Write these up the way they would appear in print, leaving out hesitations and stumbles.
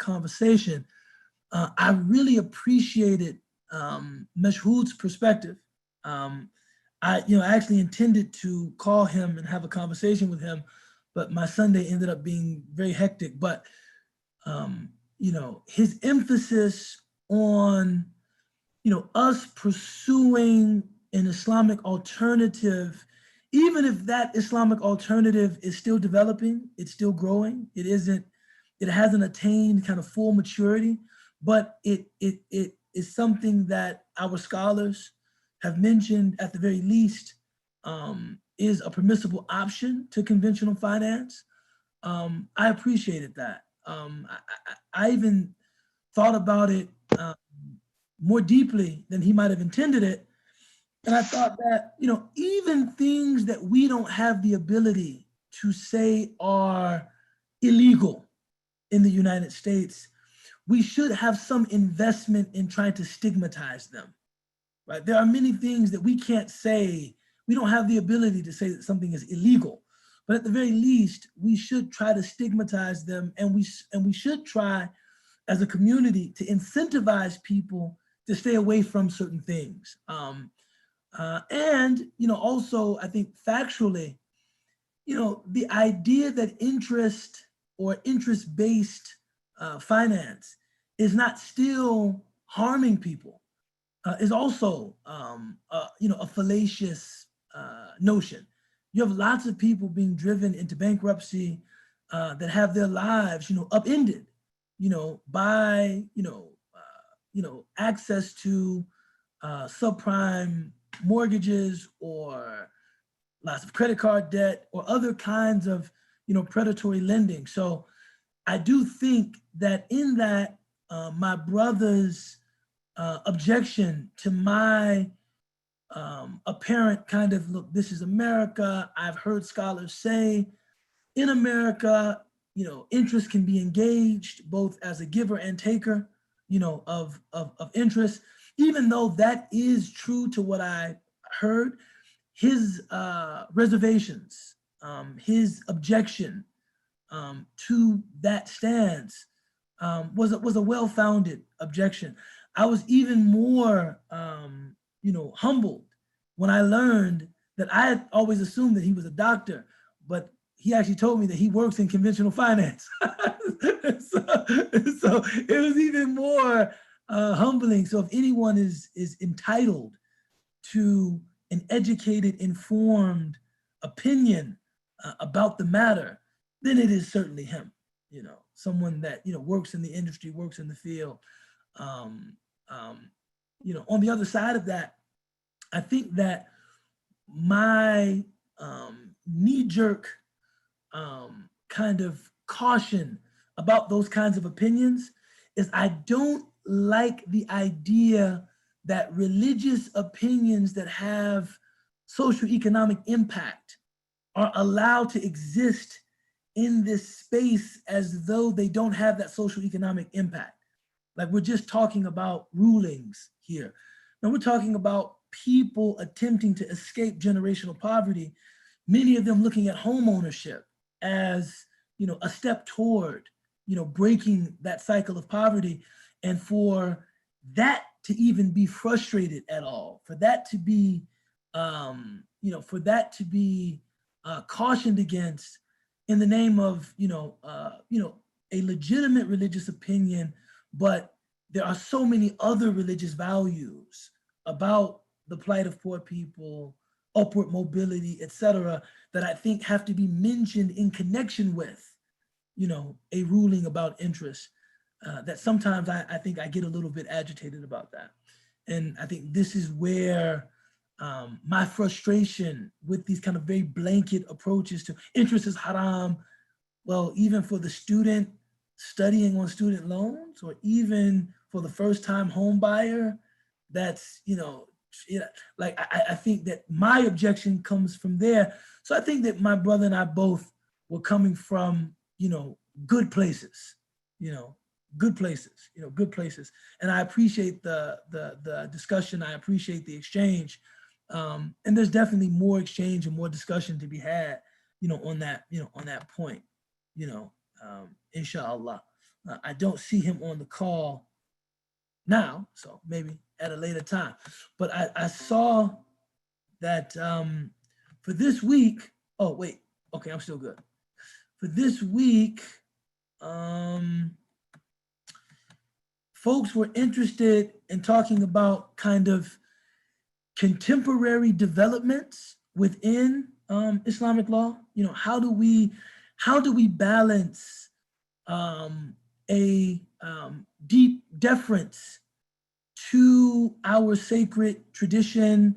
conversation. I really appreciated Mashhood's perspective. I actually intended to call him and have a conversation with him, but my Sunday ended up being very hectic. But his emphasis on us pursuing an Islamic alternative, even if that Islamic alternative is still developing, it's still growing. It hasn't attained kind of full maturity, but it is something that our scholars have mentioned at the very least is a permissible option to conventional finance. I appreciated that. I even thought about it more deeply than he might have intended it. And I thought that, even things that we don't have the ability to say are illegal in the United States, we should have some investment in trying to stigmatize them, right? There are many things that we can't say, we don't have the ability to say that something is illegal, but at the very least, we should try to stigmatize them, and we should try as a community to incentivize people to stay away from certain things. And also, I think factually, the idea that interest or interest-based finance is not still harming people is also, a fallacious notion. You have lots of people being driven into bankruptcy that have their lives, upended, by, access to subprime mortgages or lots of credit card debt or other kinds of, predatory lending. So I do think that in that, my brother's objection to my apparent kind of, look, this is America. I've heard scholars say in America, interest can be engaged both as a giver and taker, of interest. Even though that is true to what I heard, his reservations, his objection to that stance was a well-founded objection. I was even more, humbled when I learned that I had always assumed that he was a doctor, but he actually told me that he works in conventional finance. so it was even more humbling. So if anyone is entitled to an educated, informed opinion about the matter, then it is certainly him. Someone that works in the industry, works in the field. On the other side of that, I think that my knee-jerk kind of caution about those kinds of opinions is I don't like the idea that religious opinions that have socioeconomic impact are allowed to exist in this space as though they don't have that socioeconomic impact. Like, we're just talking about rulings here. Now we're talking about people attempting to escape generational poverty, many of them looking at home ownership as, a step toward, breaking that cycle of poverty. And for that to even be frustrated at all, for that to be, cautioned against in the name of, a legitimate religious opinion, but there are so many other religious values about the plight of poor people, upward mobility, et cetera, that I think have to be mentioned in connection with, a ruling about interest, that sometimes I think I get a little bit agitated about that. And I think this is where my frustration with these kind of very blanket approaches to interest is haram. Well, even for the student studying on student loans, or even for the first time home buyer, that's, I think that my objection comes from there. So I think that my brother and I both were coming from, good places, good places. And I appreciate the discussion. I appreciate the exchange. And there's definitely more exchange and more discussion to be had, on that point, inshallah. I don't see him on the call now, so maybe at a later time. But I saw that for this week, oh, wait, okay, I'm still good. For this week, folks were interested in talking about kind of contemporary developments within Islamic law. You know, how do we balance a deep deference to our sacred tradition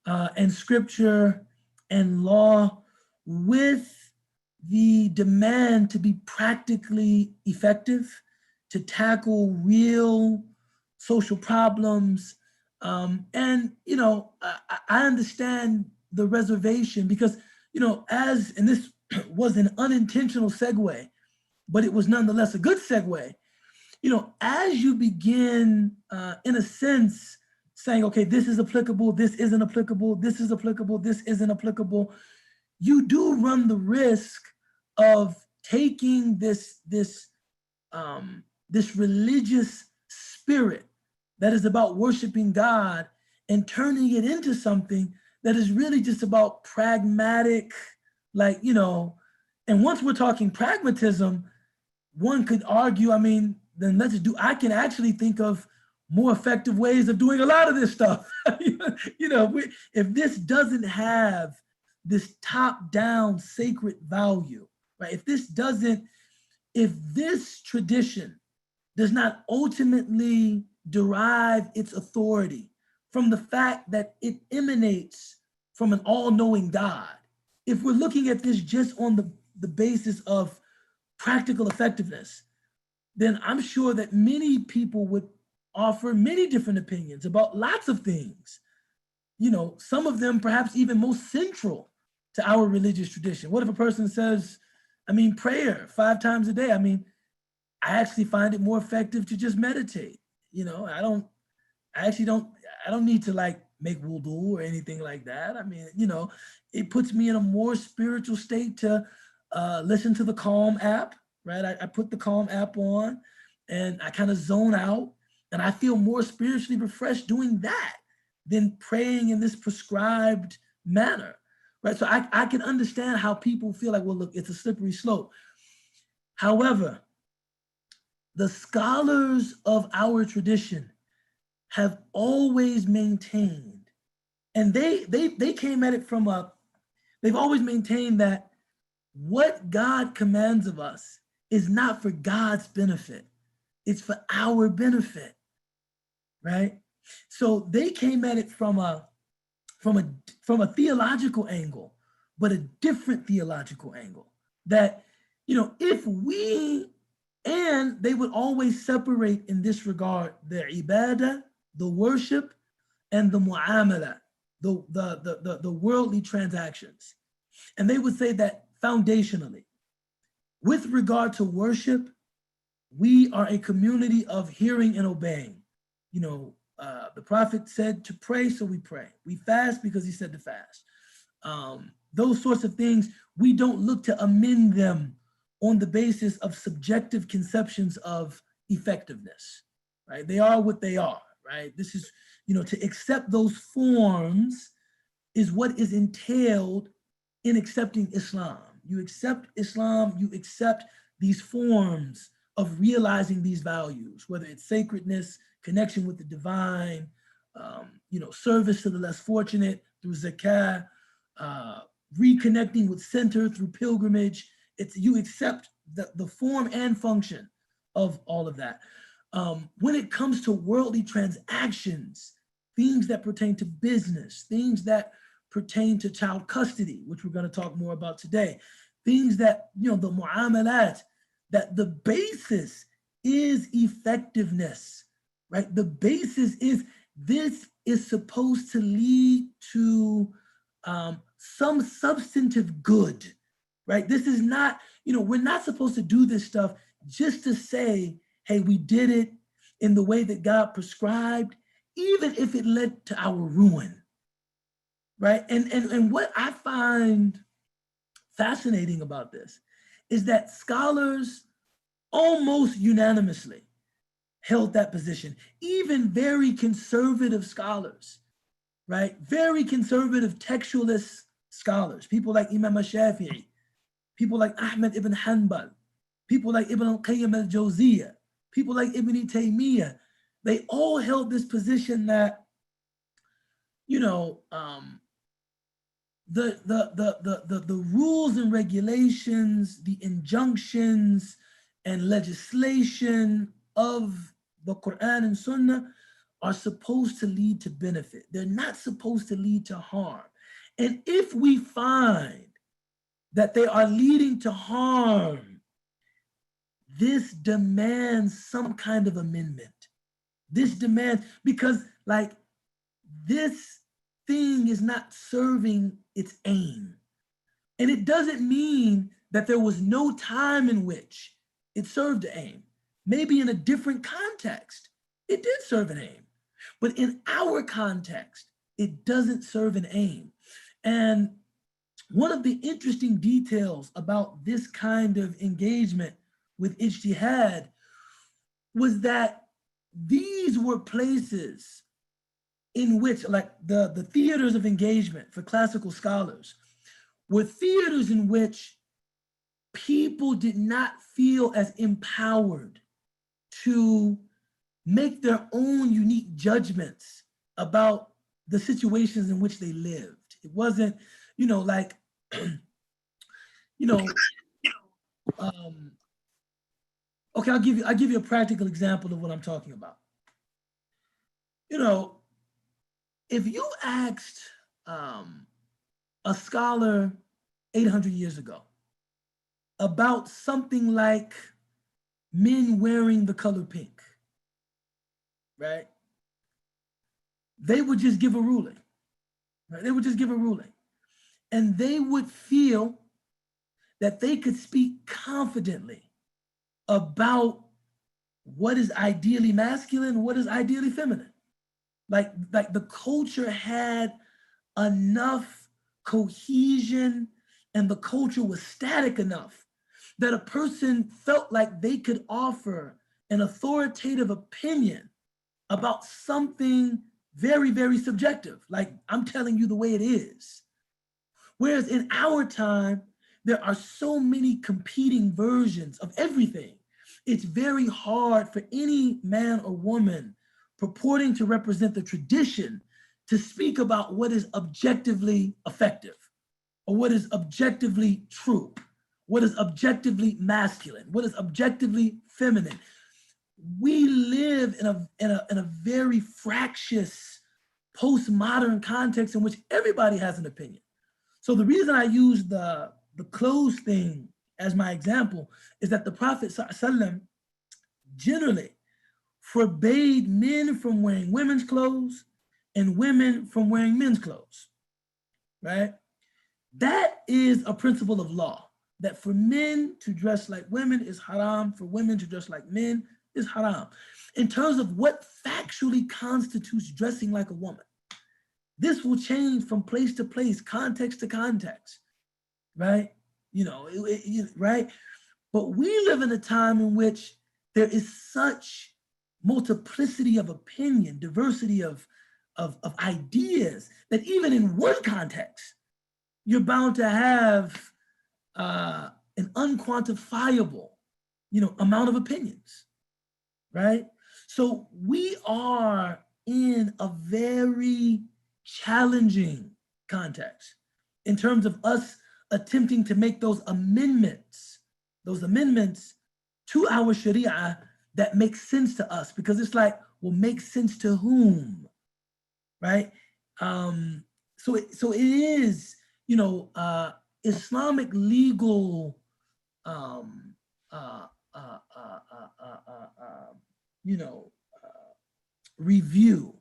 and scripture and law with the demand to be practically effective, to tackle real social problems. And, you know, I understand the reservation because, you know, and this was an unintentional segue, but it was nonetheless a good segue. You know, as you begin, in a sense, saying, okay, this is applicable, this isn't applicable, this is applicable, this isn't applicable, you do run the risk of taking this religious spirit that is about worshiping God and turning it into something that is really just about pragmatic, like, you know, and once we're talking pragmatism, one could argue, I mean, then I can actually think of more effective ways of doing a lot of this stuff. You know, if this doesn't have this top-down sacred value, right? If this tradition does not ultimately derive its authority from the fact that it emanates from an all-knowing God, if we're looking at this just on the basis of practical effectiveness, then I'm sure that many people would offer many different opinions about lots of things. You know, some of them perhaps even most central to our religious tradition. What if a person says, I mean, prayer 5 times a day? I mean, I actually find it more effective to just meditate. You know, I don't need to like make wudu or anything like that. I mean, you know, it puts me in a more spiritual state to listen to the Calm app, right? I put the Calm app on and I kind of zone out and I feel more spiritually refreshed doing that than praying in this prescribed manner, right? So I can understand how people feel like, well, look, it's a slippery slope. However, the scholars of our tradition have always maintained, and they came at it they've always maintained that what God commands of us is not for God's benefit, it's for our benefit, right? So they came at it from a theological angle, but a different theological angle. That, you know, and they would always separate in this regard the ibadah, the worship, and the mu'amala, the worldly transactions. And they would say that foundationally, with regard to worship, we are a community of hearing and obeying. You know, the prophet said to pray, so we pray. We fast because he said to fast. Those sorts of things, we don't look to amend them on the basis of subjective conceptions of effectiveness, right? They are what they are, right? This is, you know, to accept those forms is what is entailed in accepting Islam. You accept Islam, you accept these forms of realizing these values, whether it's sacredness, connection with the divine, you know, service to the less fortunate through zakah, reconnecting with center through pilgrimage. You accept the form and function of all of that. When it comes to worldly transactions, things that pertain to business, things that pertain to child custody, which we're going to talk more about today, things that, you know, the mu'amalat, that the basis is effectiveness, right? The basis is this is supposed to lead to some substantive good, right? This is not, you know, we're not supposed to do this stuff just to say, hey, we did it in the way that God prescribed, even if it led to our ruin, right? And what I find fascinating about this is that scholars almost unanimously held that position. Even very conservative scholars, right? Very conservative textualist scholars, people like Imam al-Shafi'i, people like Ahmed ibn Hanbal, people like Ibn al-Qayyim al-Jawziyah, people like Ibn Taymiyyah, they all held this position that, you know, the rules and regulations, the injunctions and legislation of the Quran and Sunnah are supposed to lead to benefit. They're not supposed to lead to harm. And if we find that they are leading to harm, this demands some kind of amendment. This demands, because like this thing is not serving its aim. And it doesn't mean that there was no time in which it served the aim. Maybe in a different context, it did serve an aim. But in our context, it doesn't serve an aim. And one of the interesting details about this kind of engagement with ijtihad was that these were places in which, like the theaters of engagement for classical scholars, were theaters in which people did not feel as empowered to make their own unique judgments about the situations in which they lived. It wasn't, you know, like, you know, okay, I'll give you a practical example of what I'm talking about. You know, if you asked a scholar 800 years ago about something like men wearing the color pink, right? They would just give a ruling, right? They would just give a ruling. And they would feel that they could speak confidently about what is ideally masculine, what is ideally feminine. Like the culture had enough cohesion and the culture was static enough that a person felt like they could offer an authoritative opinion about something very, very subjective. Like, I'm telling you the way it is. Whereas in our time, there are so many competing versions of everything. It's very hard for any man or woman purporting to represent the tradition to speak about what is objectively effective or what is objectively true, what is objectively masculine, what is objectively feminine. We live in a very fractious postmodern context in which everybody has an opinion. So the reason I use the clothes thing as my example is that the Prophet ﷺ generally forbade men from wearing women's clothes and women from wearing men's clothes, right? That is a principle of law, that for men to dress like women is haram, for women to dress like men is haram. In terms of what factually constitutes dressing like a woman, this will change from place to place, context to context, right? You know, right? But we live in a time in which there is such multiplicity of opinion, diversity of ideas, that even in one context, you're bound to have an unquantifiable, you know, amount of opinions, right? So we are in a very challenging context in terms of us attempting to make those amendments to our Sharia that make sense to us, because it's like, well, make sense to whom, right? So it is, you know, Islamic legal, you know, review,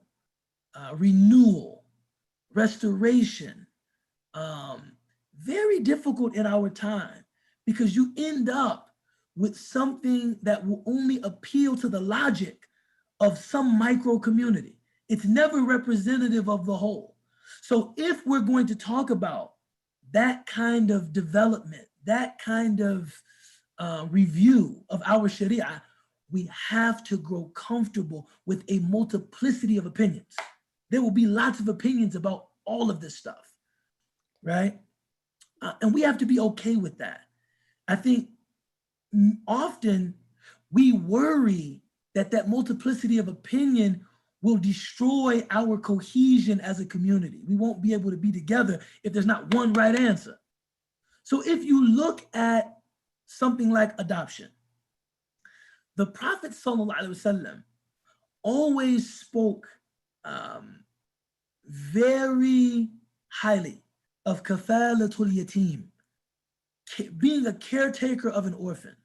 renewal, restoration, very difficult in our time, because you end up with something that will only appeal to the logic of some micro community. It's never representative of the whole. So if we're going to talk about that kind of development, that kind of review of our Sharia, we have to grow comfortable with a multiplicity of opinions. There will be lots of opinions about all of this stuff, right? And we have to be okay with that. I think often we worry that that multiplicity of opinion will destroy our cohesion as a community. We won't be able to be together if there's not one right answer. So if you look at something like adoption, the Prophet ﷺ always spoke very highly of kafalatul yatim, being a caretaker of an orphan,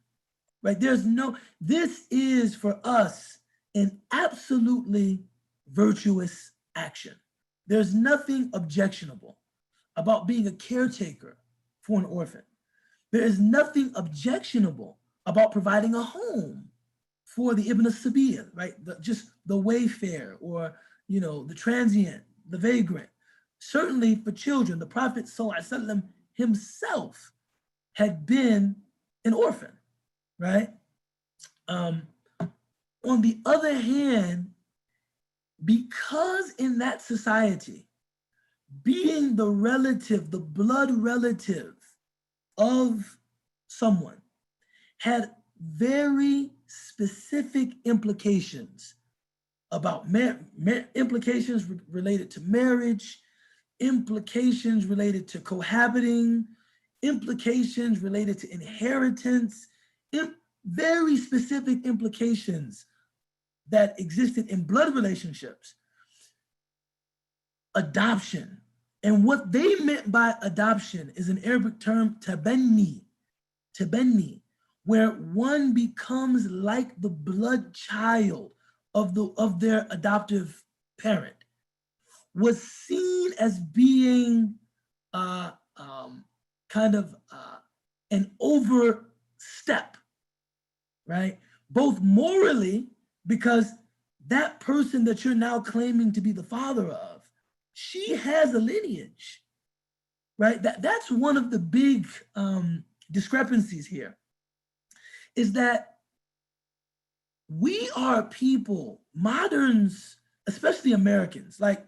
right? This is for us an absolutely virtuous action. There's nothing objectionable about being a caretaker for an orphan. There is nothing objectionable about providing a home for the Ibn Sabil, right? Just the wayfarer, or the transient, the vagrant. Certainly for children, the Prophet ﷺ himself had been an orphan, right? On the other hand, because in that society, being the relative, the blood relative of someone had very specific implications about implications related to marriage, implications related to cohabiting, implications related to inheritance, very specific implications that existed in blood relationships. Adoption. And what they meant by adoption is an Arabic term, tabanni, where one becomes like the blood child of their adoptive parent, was seen as being kind of an overstep, right? Both morally, because that person that you're now claiming to be the father of, she has a lineage, right? That's one of the big discrepancies here, is that we are people, moderns, especially Americans, like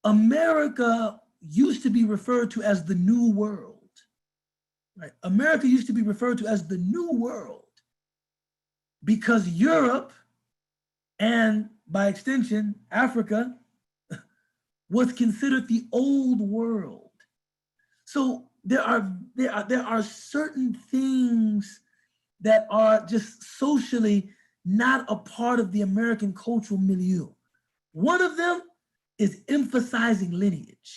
America used to be referred to as the New World, right? America used to be referred to as the New World because Europe, and by extension, Africa, was considered the old world. So there are certain things that are just socially not a part of the American cultural milieu. One of them is emphasizing lineage.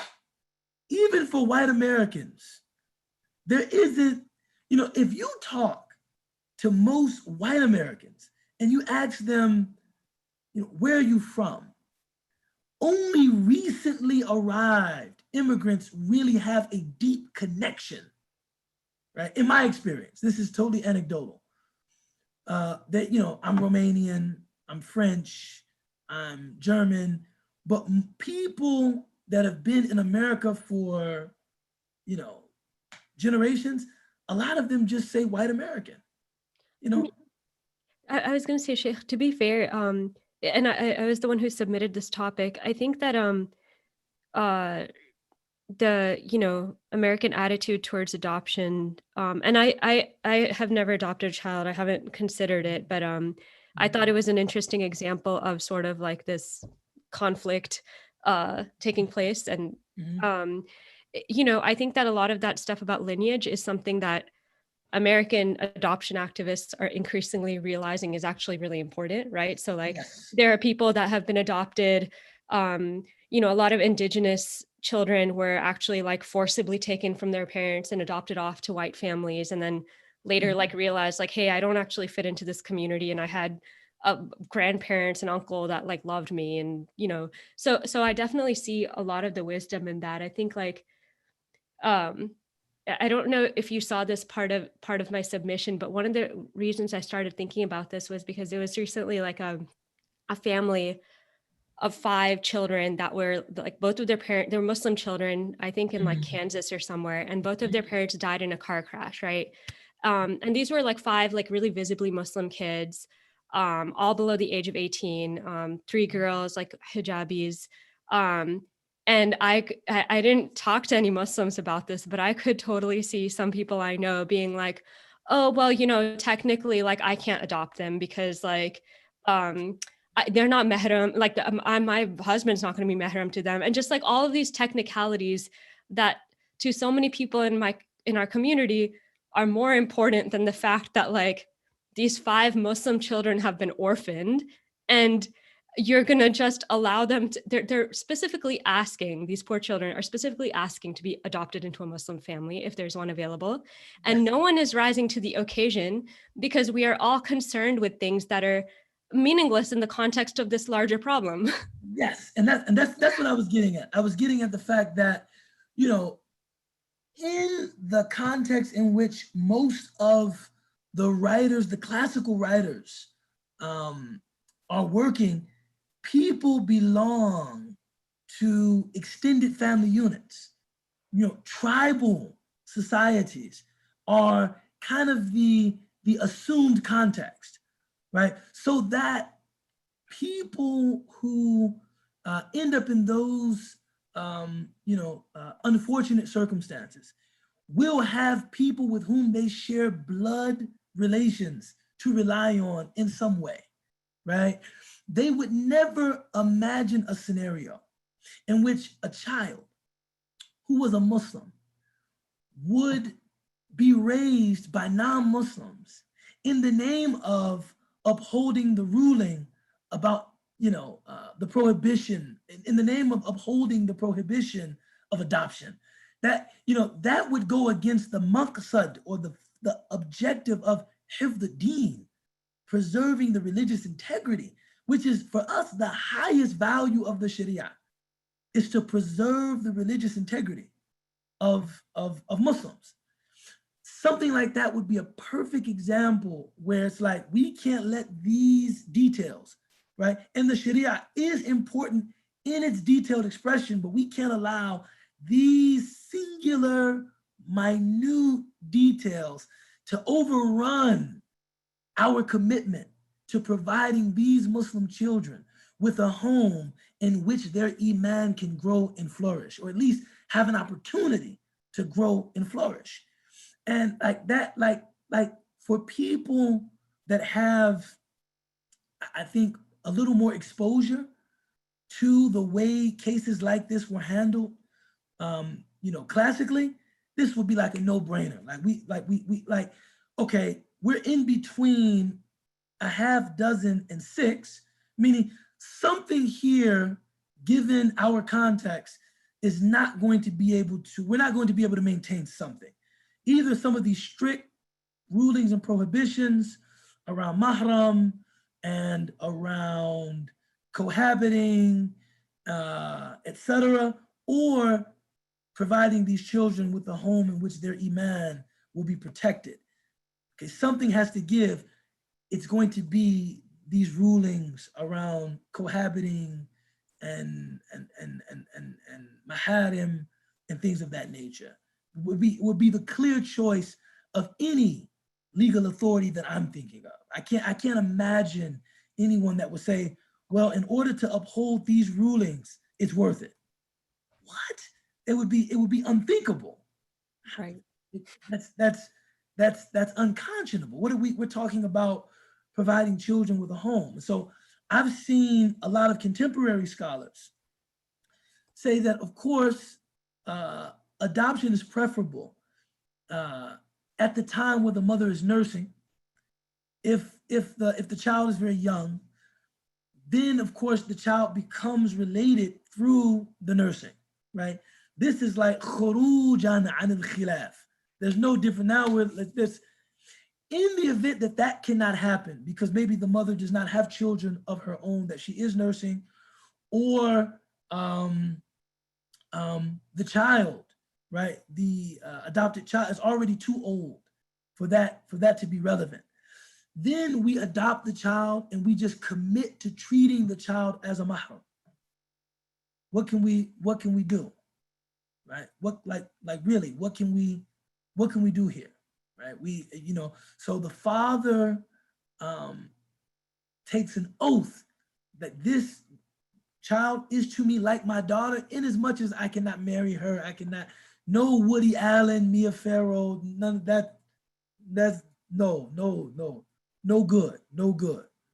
Even for white Americans, there isn't, if you talk to most white Americans and you ask them, where are you from? Only recently arrived immigrants really have a deep connection, right? In my experience, this is totally anecdotal. That, I'm Romanian, I'm French, I'm German, but people that have been in America for, generations, a lot of them just say white American, I was going to say, Sheikh, to be fair, and I was the one who submitted this topic. I think that the American attitude towards adoption, and I have never adopted a child. I haven't considered it, but I thought it was an interesting example of sort of like this conflict taking place, and I think that a lot of that stuff about lineage is something that American adoption activists are increasingly realizing is actually really important, right? So like yes. There are people that have been adopted, a lot of indigenous children were actually like forcibly taken from their parents and adopted off to white families. And then later like realized like, hey, I don't actually fit into this community. And I had grandparents and uncle that like loved me. And, so I definitely see a lot of the wisdom in that. I think like, I don't know if you saw this part of my submission, but one of the reasons I started thinking about this was because there was recently like a family of 5 children that were like both of their parents, they were Muslim children, I think in like Kansas or somewhere, and both of their parents died in a car crash, right? And these were like 5 like really visibly Muslim kids, all below the age of 18, 3 girls, like hijabis. Um, and I didn't talk to any Muslims about this, but I could totally see some people I know being like, oh, well, you know, technically, like I can't adopt them because like, they're not mahram, like my husband's not going to be mahram to them. And just like all of these technicalities that to so many people in our community are more important than the fact that like these 5 Muslim children have been orphaned, and you're going to just allow them to, they're specifically asking, these poor children are specifically asking to be adopted into a Muslim family if there's one available. And Yes. no one is rising to the occasion because we are all concerned with things that are meaningless in the context of this larger problem. Yes, and that's what I was getting at. I was getting at the fact that, you know, in the context in which most of the writers, the classical writers, are working, people belong to extended family units. You know, tribal societies are kind of the assumed context, right? So that people who end up in those unfortunate circumstances will have people with whom they share blood relations to rely on in some way, right? They would never imagine a scenario in which a child who was a Muslim would be raised by non-Muslims in the name of upholding the ruling about, the prohibition, in the name of upholding the prohibition of adoption. That would go against the maqsad, or the objective of hifd deen, preserving the religious integrity, which is for us the highest value of the Sharia, is to preserve the religious integrity of Muslims. Something like that would be a perfect example where it's like, we can't let these details, right? And the Sharia is important in its detailed expression, but we can't allow these singular, minute details to overrun our commitment to providing these Muslim children with a home in which their iman can grow and flourish, or at least have an opportunity to grow and flourish. And like that, like for people that have, I think, a little more exposure to the way cases like this were handled, classically, this would be like a no-brainer. Okay, we're in between a half dozen and 6, meaning something here, given our context, is not going to be able to, we're not going to be able to maintain something. Either some of these strict rulings and prohibitions around mahram and around cohabiting, etc., or providing these children with a home in which their iman will be protected. Okay, something has to give. It's going to be these rulings around cohabiting and maharim and things of that nature. Would be the clear choice of any legal authority that I'm thinking of. I can't imagine anyone that would say, well, in order to uphold these rulings, it's worth it. What? It would be unthinkable. Right. That's unconscionable. We're talking about providing children with a home. So I've seen a lot of contemporary scholars say that, of course, adoption is preferable at the time where the mother is nursing. If the child is very young, then of course the child becomes related through the nursing, right? This is like khurujan an al-khilaf. There's no different. Now we're like this. In the event that that cannot happen, because maybe the mother does not have children of her own that she is nursing, or the child, right, the adopted child is already too old for that to be relevant, then we adopt the child and we just commit to treating the child as a mahram. What can we do, right? What can we do here, right? So the father takes an oath that this child is to me like my daughter, in as much as I cannot marry her, I cannot, no Woody Allen, Mia Farrow, none of that. That's no, no good,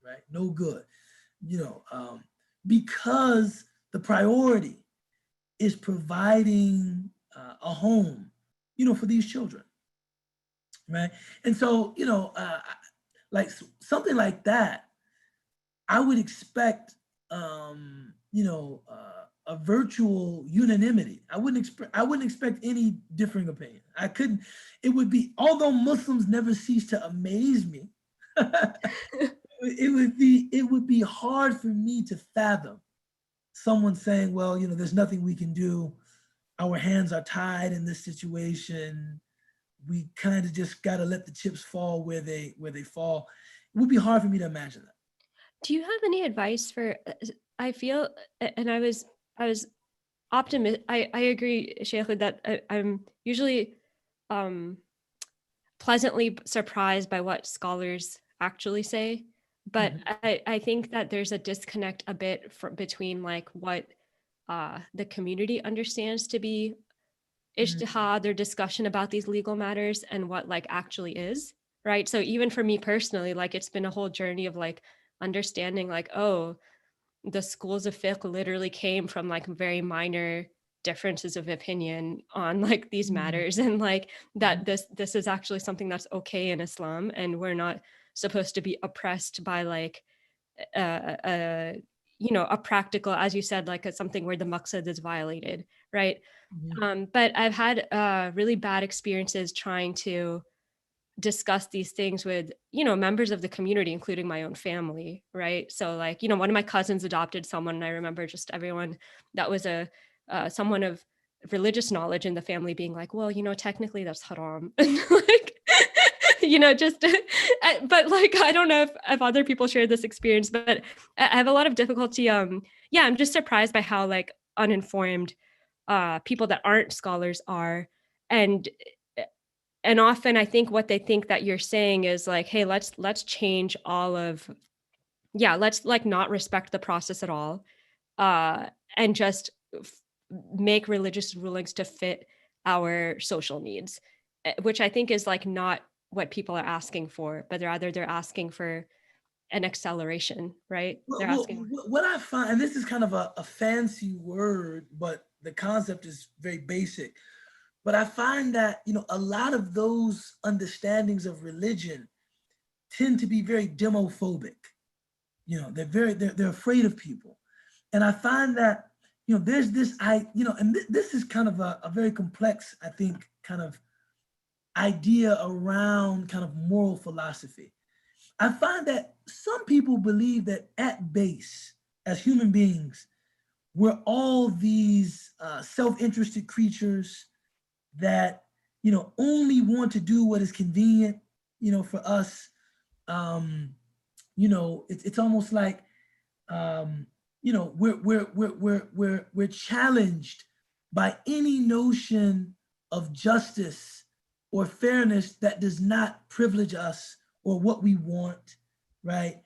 right? No good, because the priority is providing a home, for these children, right? And so, like something like that, I would expect, a virtual unanimity. I wouldn't expect any differing opinion. I couldn't. It would be, although Muslims never cease to amaze me. it would be hard for me to fathom someone saying, well, there's nothing we can do. Our hands are tied in this situation. We kind of just got to let the chips fall where they fall. It would be hard for me to imagine that. Do you have any advice for, I feel, and I was optimistic. I agree, Sheikh, that I'm usually pleasantly surprised by what scholars actually say. But I think that there's a disconnect a bit between like what the community understands to be ijtihad, their discussion about these legal matters, and what like actually is, right? So even for me personally, like it's been a whole journey of like understanding like, oh, the schools of fiqh literally came from like very minor differences of opinion on like these matters, and like that this is actually something that's okay in Islam, and we're not supposed to be oppressed by like a practical, as you said, like something where the maqsad is violated, right? But I've had really bad experiences trying to discuss these things with members of the community, including my own family, right? So like one of my cousins adopted someone, and I remember just everyone that was a someone of religious knowledge in the family being like, well, technically that's haram. And like just but like I don't know if other people share this experience, but I have a lot of difficulty. I'm just surprised by how like uninformed people that aren't scholars are. And often I think what they think that you're saying is like, hey, let's change all of, let's like not respect the process at all, and just make religious rulings to fit our social needs, which I think is like not what people are asking for, but rather they're asking for an acceleration, right? They're asking. What I find, and this is kind of a fancy word, but the concept is very basic. But I find that, a lot of those understandings of religion tend to be very demophobic. They're afraid of people. And I find that, there's this, and this is kind of a very complex, I think, kind of idea around kind of moral philosophy. I find that some people believe that at base, as human beings, we're all these self-interested creatures that only want to do what is convenient for us. It's almost like we're challenged by any notion of justice or fairness that does not privilege us or what we want, right?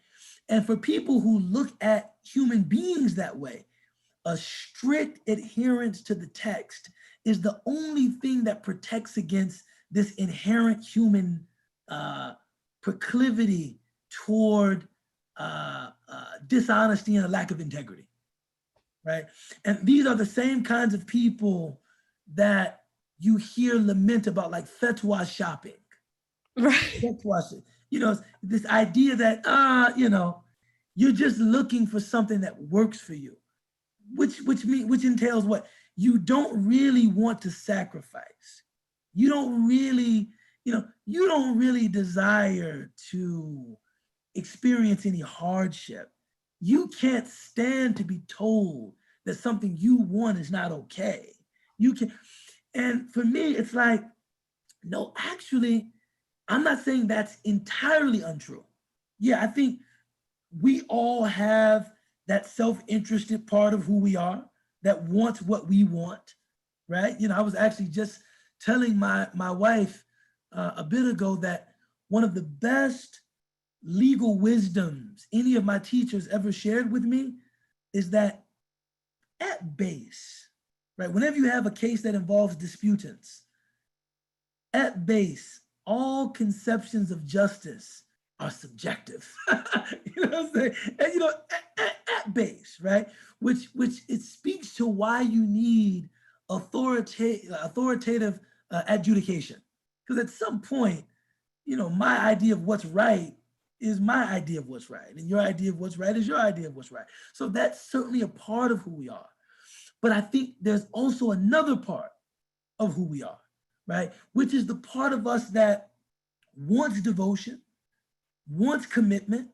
And for people who look at human beings that way, a strict adherence to the text is the only thing that protects against this inherent human proclivity toward dishonesty and a lack of integrity, right? And these are the same kinds of people that you hear lament about, like fatwa shopping, right? Fatwa, this idea that you're just looking for something that works for you, which entails what? You don't really want to sacrifice. You don't really desire to experience any hardship. You can't stand to be told that something you want is not okay. You can, and for me, it's like, no, actually, I'm not saying that's entirely untrue. Yeah, I think we all have that self-interested part of who we are that wants what we want, right? I was actually just telling my wife a bit ago that one of the best legal wisdoms any of my teachers ever shared with me is that at base, right, whenever you have a case that involves disputants, at base, all conceptions of justice are subjective. You know what I'm saying? And you know, at base, right? Which it speaks to why you need authoritative adjudication. Because at some point, you know, my idea of what's right is my idea of what's right, and your idea of what's right is your idea of what's right. So that's certainly a part of who we are. But I think there's also another part of who we are, right? Which is the part of us that wants devotion, wants commitment,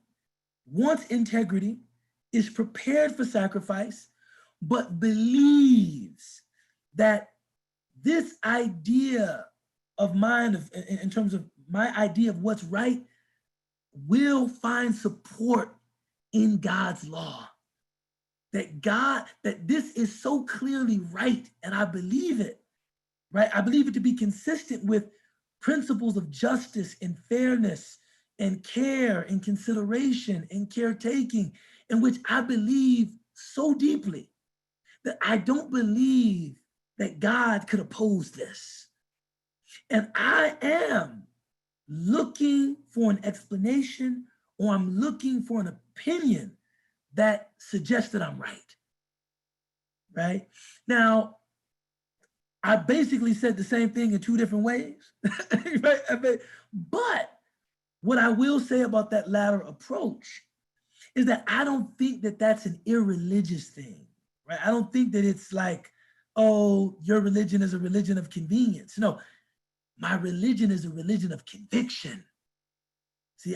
wants integrity, is prepared for sacrifice, but believes that this idea of mine, in terms of my idea of what's right, will find support in God's law. That this is so clearly right, and I believe it, right? I believe it to be consistent with principles of justice and fairness and care and consideration and caretaking, in which I believe so deeply that I don't believe that God could oppose this. And I am looking for an explanation, or I'm looking for an opinion that suggests that I'm right. Right? Now, I basically said the same thing in two different ways. Right? But what I will say about that latter approach is that I don't think that that's an irreligious thing. Right? I don't think that it's like, oh, your religion is a religion of convenience. No, my religion is a religion of conviction. See,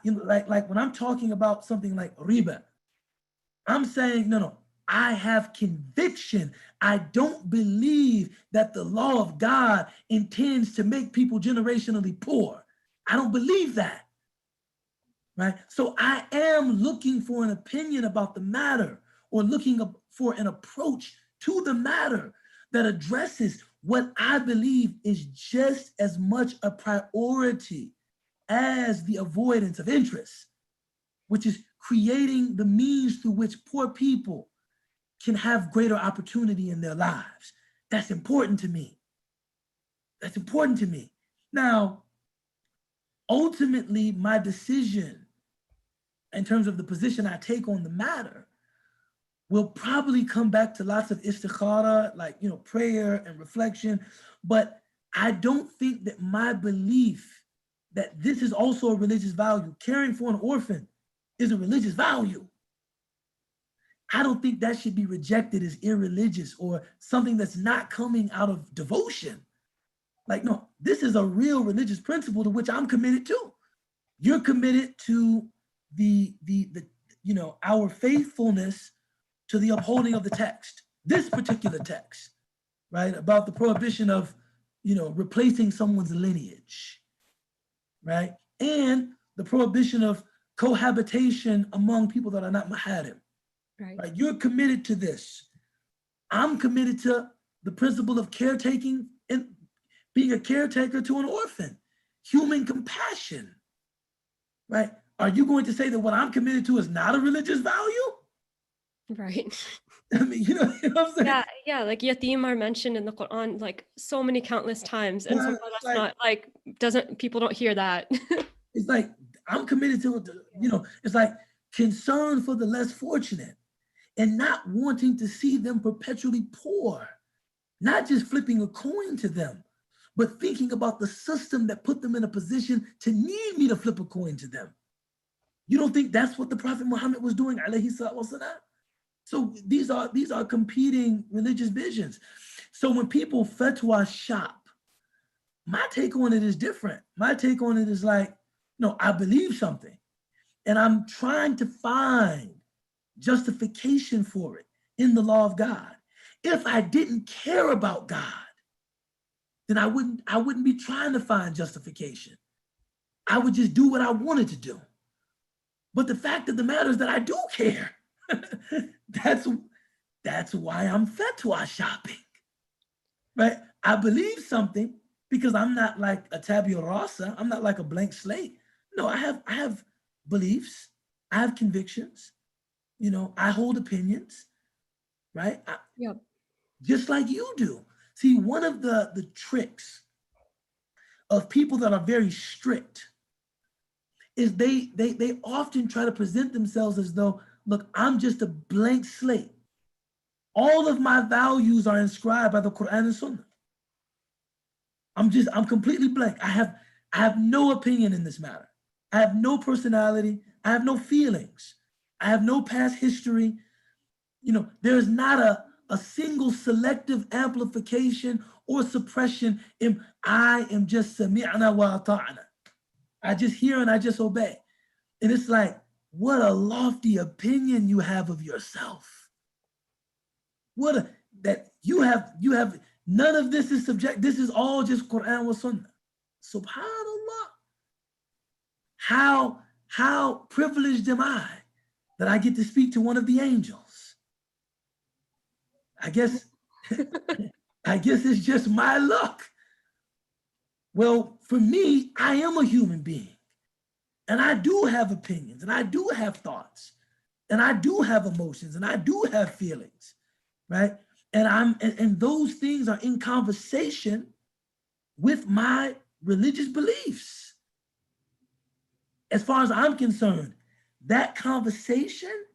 you know, like when I'm talking about something like riba, I'm saying, no, I have conviction. I don't believe that the law of God intends to make people generationally poor. I don't believe that, right? So I am looking for an opinion about the matter, or looking for an approach to the matter that addresses what I believe is just as much a priority as the avoidance of interest, which is creating the means through which poor people can have greater opportunity in their lives. That's important to me. That's important to me. Now, ultimately, my decision in terms of the position I take on the matter will probably come back to lots of istikhara, like, you know, prayer and reflection. But I don't think that my belief that this is also a religious value, caring for an orphan is a religious value. I don't think that should be rejected as irreligious or something that's not coming out of devotion. Like, no, this is a real religious principle to which I'm committed to. You're committed to the you know, our faithfulness to the upholding of the text, this particular text, right? About the prohibition of, you know, replacing someone's lineage, right? And the prohibition of cohabitation among people that are not maharim, right? You're committed to this. I'm committed to the principle of caretaking and being a caretaker to an orphan, human compassion, right? Are you going to say that what I'm committed to is not a religious value? Right. I mean, you know what I'm saying? Yeah, like yatim are mentioned in the Quran like so many countless times, and somehow that's like, not like, people don't hear that. It's like, I'm committed to, you know, it's like concern for the less fortunate and not wanting to see them perpetually poor, not just flipping a coin to them, but thinking about the system that put them in a position to need me to flip a coin to them. You don't think that's what the Prophet Muhammad was doing, alayhi salatu wasalam? So these are competing religious visions. So when people fatwa shop, my take on it is different. My take on it is like, no, I believe something, and I'm trying to find justification for it in the law of God. If I didn't care about God, then I wouldn't be trying to find justification. I would just do what I wanted to do. But the fact of the matter is that I do care. That's why I'm fatwa shopping, right? I believe something, because I'm not like a tabula rasa. I'm not like a blank slate. No, I have beliefs. I have convictions. You know, I hold opinions, right? Yep. Just like you do. See, one of the tricks of people that are very strict is they often try to present themselves as though, look, I'm just a blank slate. All of my values are inscribed by the Quran and Sunnah. I'm completely blank. I have no opinion in this matter. I have no personality. I have no feelings. I have no past history. You know, there's not a single selective amplification or suppression. I am just sami'na wa ata'na. I just hear and I just obey. And it's like, what a lofty opinion you have of yourself. That you have none of this is subject. This is all just Quran wa Sunnah. Subhanallah. How privileged am I that I get to speak to one of the angels? I guess it's just my luck. Well, for me, I am a human being. And I do have opinions, and I do have thoughts, and I do have emotions, and I do have feelings, right? And those things are in conversation with my religious beliefs. As far as I'm concerned, that conversation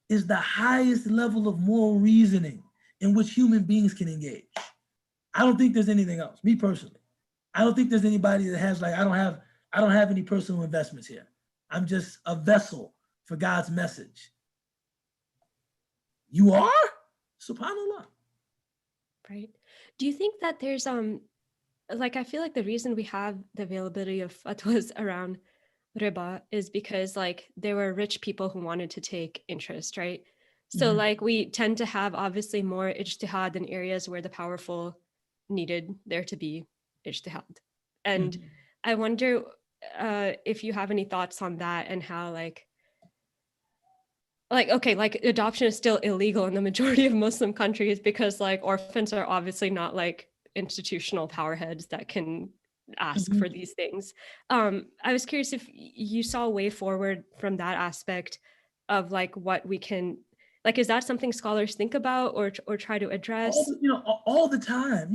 is the highest level of moral reasoning in which human beings can engage. I don't think there's anything else, me personally. I don't think there's anybody that has like, I don't have any personal investments here. I'm just a vessel for God's message. You are? SubhanAllah. Right. Do you think that there's like, I feel like the reason we have the availability of fatwas around riba is because like there were rich people who wanted to take interest, right? So like we tend to have obviously more ijtihad in areas where the powerful needed there to be ijtihad. And I wonder if you have any thoughts on that and how like okay, like adoption is still illegal in the majority of Muslim countries because like orphans are obviously not like institutional powerheads that can ask for these things. I was curious if you saw a way forward from that aspect of like what we can, like, is that something scholars think about or try to address? All the time.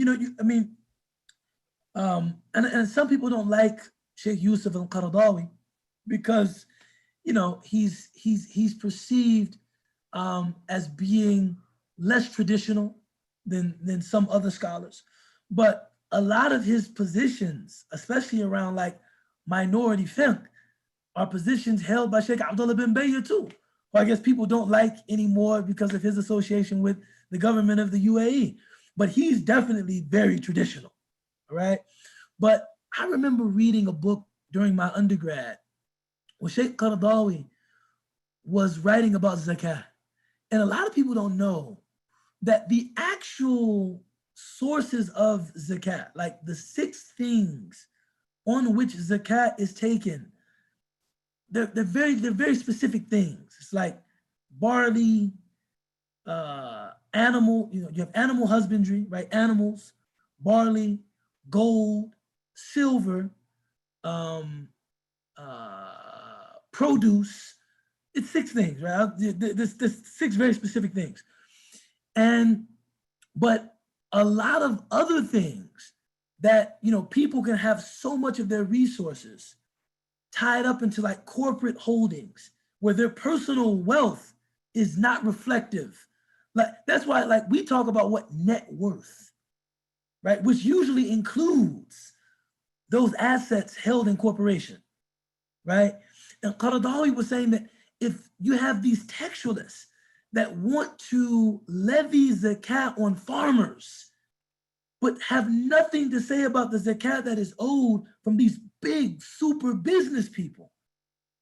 And some people don't like Sheikh Yusuf al-Qaradawi because he's perceived as being less traditional than some other scholars. But a lot of his positions, especially around like minority fiqh, are positions held by Sheikh Abdullah bin Bayy too, who I guess people don't like anymore because of his association with the government of the UAE. But he's definitely very traditional, all right? But I remember reading a book during my undergrad where Sheikh Qaradawi was writing about zakat. And a lot of people don't know that the actual sources of zakat, like the 6 things on which zakat is taken, they're very specific things. It's like barley, animal, you have animal husbandry, right? Animals, barley, gold, silver, produce. It's 6 things, right? There's 6 very specific things. But a lot of other things that, people can have so much of their resources tied up into like corporate holdings where their personal wealth is not reflective. Like, that's why like we talk about what net worth, right? Which usually includes those assets held in corporation, right? And Qaradawi was saying that if you have these textualists that want to levy zakat on farmers, but have nothing to say about the zakat that is owed from these big super business people,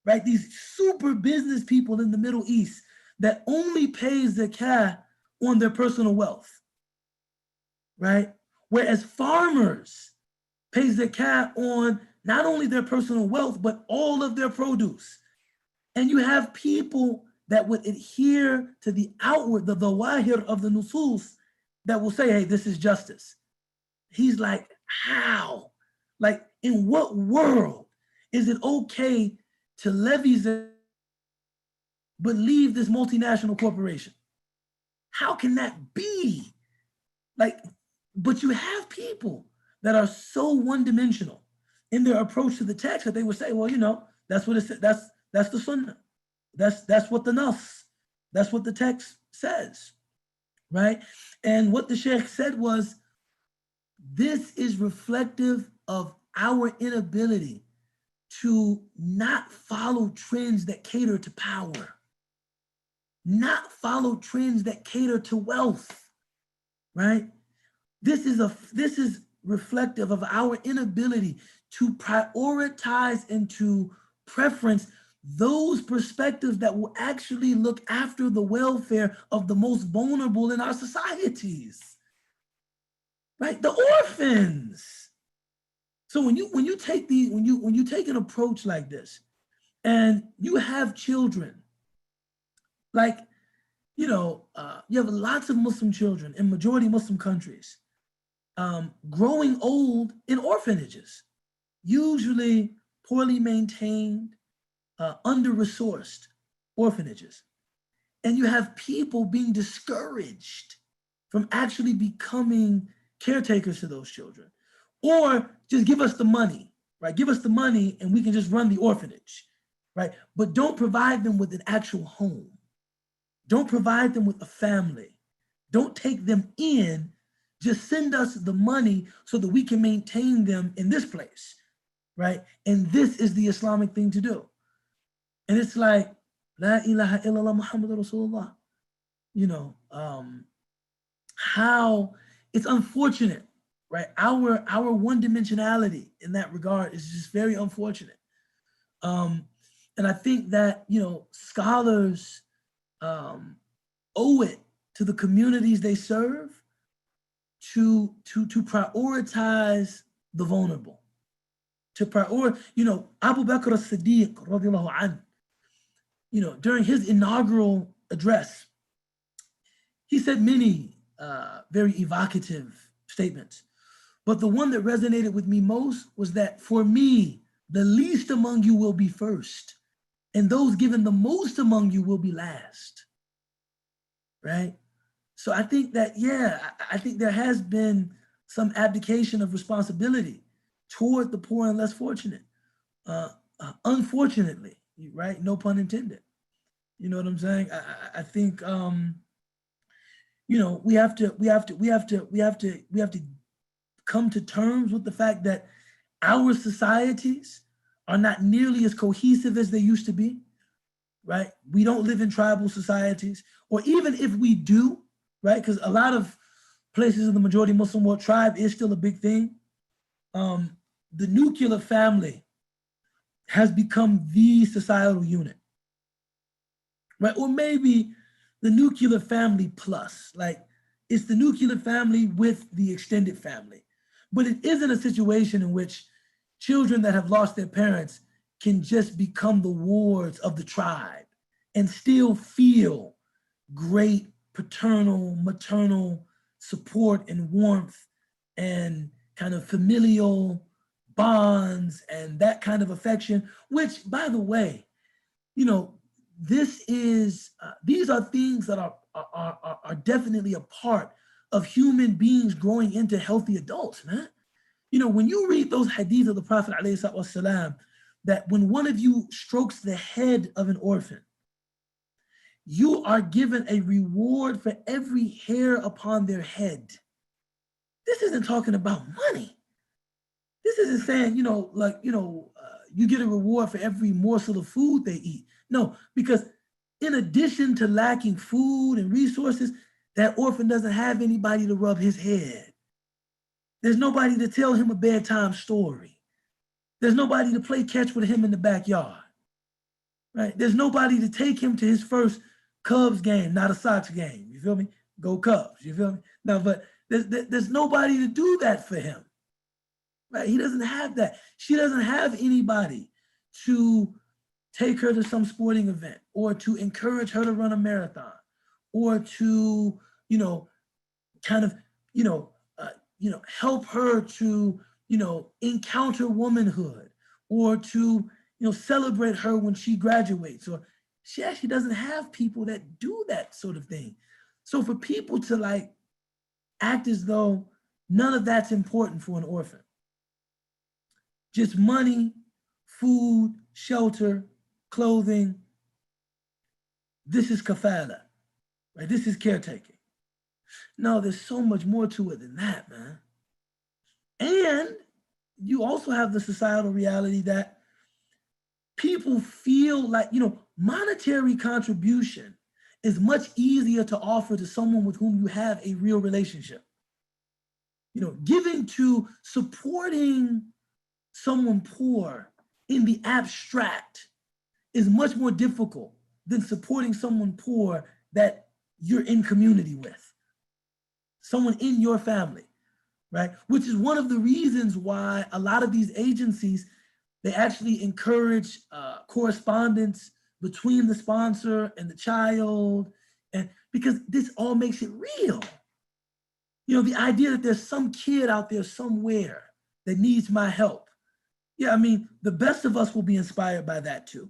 right? These super business people in the Middle East that only pay zakat on their personal wealth, right? Whereas farmers pay zakat on not only their personal wealth, but all of their produce. And you have people that would adhere to the outward, the zawahir of the nusus that will say, hey, this is justice. He's like, how? Like, in what world is it okay to levy but leave this multinational corporation? How can that be? Like, but you have people that are so one-dimensional in their approach to the text that they would say, well, you know, that's what it says. That's the sunnah. That's what the nas. That's what the text says, right? And what the sheikh said was, this is reflective of our inability to not follow trends that cater to power, not follow trends that cater to wealth, right? This is reflective of our inability to prioritize and to preference those perspectives that will actually look after the welfare of the most vulnerable in our societies, right? The orphans. So when you take an approach like this, and you have children, like, you have lots of Muslim children in majority Muslim countries, growing old in orphanages, usually poorly maintained, under-resourced orphanages. And you have people being discouraged from actually becoming caretakers to those children. Or just give us the money, right? Give us the money and we can just run the orphanage, right? But don't provide them with an actual home. Don't provide them with a family. Don't take them in. Just send us the money so that we can maintain them in this place, right? And this is the Islamic thing to do. And it's like, La ilaha illallah Muhammad Rasulullah. How it's unfortunate, right? Our one-dimensionality in that regard is just very unfortunate. And I think that, scholars owe it to the communities they serve to prioritize the vulnerable, to prioritize, Abu Bakr as-Siddiq radiallahu anhu, during his inaugural address, he said many very evocative statements, but the one that resonated with me most was that, for me, the least among you will be first, and those given the most among you will be last, right? So I think that, I think there has been some abdication of responsibility toward the poor and less fortunate, unfortunately, right? No pun intended. You know what I'm saying? I think, we have to come to terms with the fact that our societies are not nearly as cohesive as they used to be, right? We don't live in tribal societies, or even if we do, right? Because a lot of places in the majority Muslim world, tribe is still a big thing. The nuclear family has become the societal unit, right? Or maybe the nuclear family plus, like it's the nuclear family with the extended family. But it isn't a situation in which children that have lost their parents can just become the wards of the tribe and still feel great paternal, maternal support and warmth and kind of familial bonds and that kind of affection, which, by the way, these are things that are definitely a part of human beings growing into healthy adults, man. When you read those hadith of the Prophet ﷺ, that when one of you strokes the head of an orphan, you are given a reward for every hair upon their head. This isn't talking about money. This isn't saying, you get a reward for every morsel of food they eat. No, because in addition to lacking food and resources, that orphan doesn't have anybody to rub his head. There's nobody to tell him a bedtime story. There's nobody to play catch with him in the backyard, right? There's nobody to take him to his first Cubs game, not a Sox game. You feel me? Go Cubs. You feel me? No, but there's nobody to do that for him, right? He doesn't have that. She doesn't have anybody to take her to some sporting event or to encourage her to run a marathon or to, help her to encounter womanhood, or to, celebrate her when she graduates, or she actually doesn't have people that do that sort of thing. So for people to like act as though none of that's important for an orphan, just money, food, shelter, clothing, this is kafala, right? This is caretaking. No, there's so much more to it than that, man. And you also have the societal reality that people feel like, monetary contribution is much easier to offer to someone with whom you have a real relationship. Giving to supporting someone poor in the abstract is much more difficult than supporting someone poor that you're in community with, someone in your family, right? Which is one of the reasons why a lot of these agencies, they actually encourage correspondence between the sponsor and the child, and because this all makes it real. The idea that there's some kid out there somewhere that needs my help. Yeah, I mean, the best of us will be inspired by that too.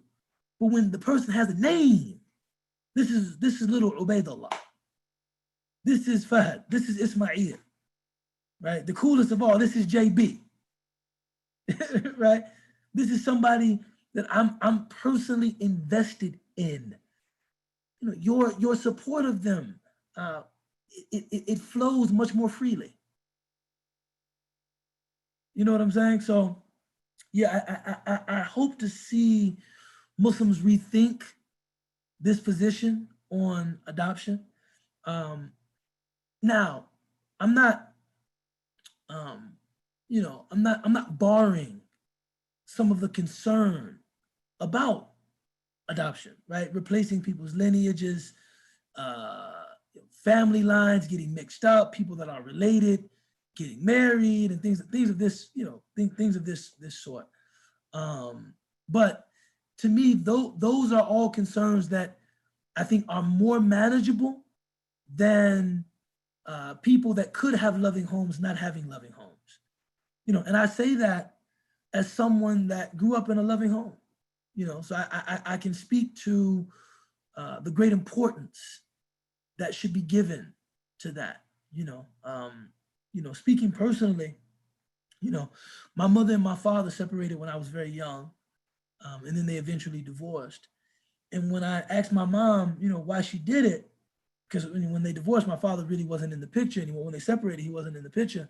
But when the person has a name, this is little Ubaydullah. This is Fahad. This is Ismail. Right? The coolest of all, this is JB. Right? This is somebody that I'm personally invested in. Your support of them, it flows much more freely. You know what I'm saying? So, yeah, I hope to see Muslims rethink this position on adoption. Now, I'm not, I'm not barring some of the concern about adoption, right? Replacing people's lineages, family lines getting mixed up, people that are related getting married, and things of this, things of this sort. But to me, those are all concerns that I think are more manageable than people that could have loving homes not having loving homes. And I say that as someone that grew up in a loving home. So I can speak to the great importance that should be given to that. Speaking personally, my mother and my father separated when I was very young, and then they eventually divorced. And when I asked my mom, why she did it, because when they divorced, my father really wasn't in the picture anymore. When they separated, he wasn't in the picture.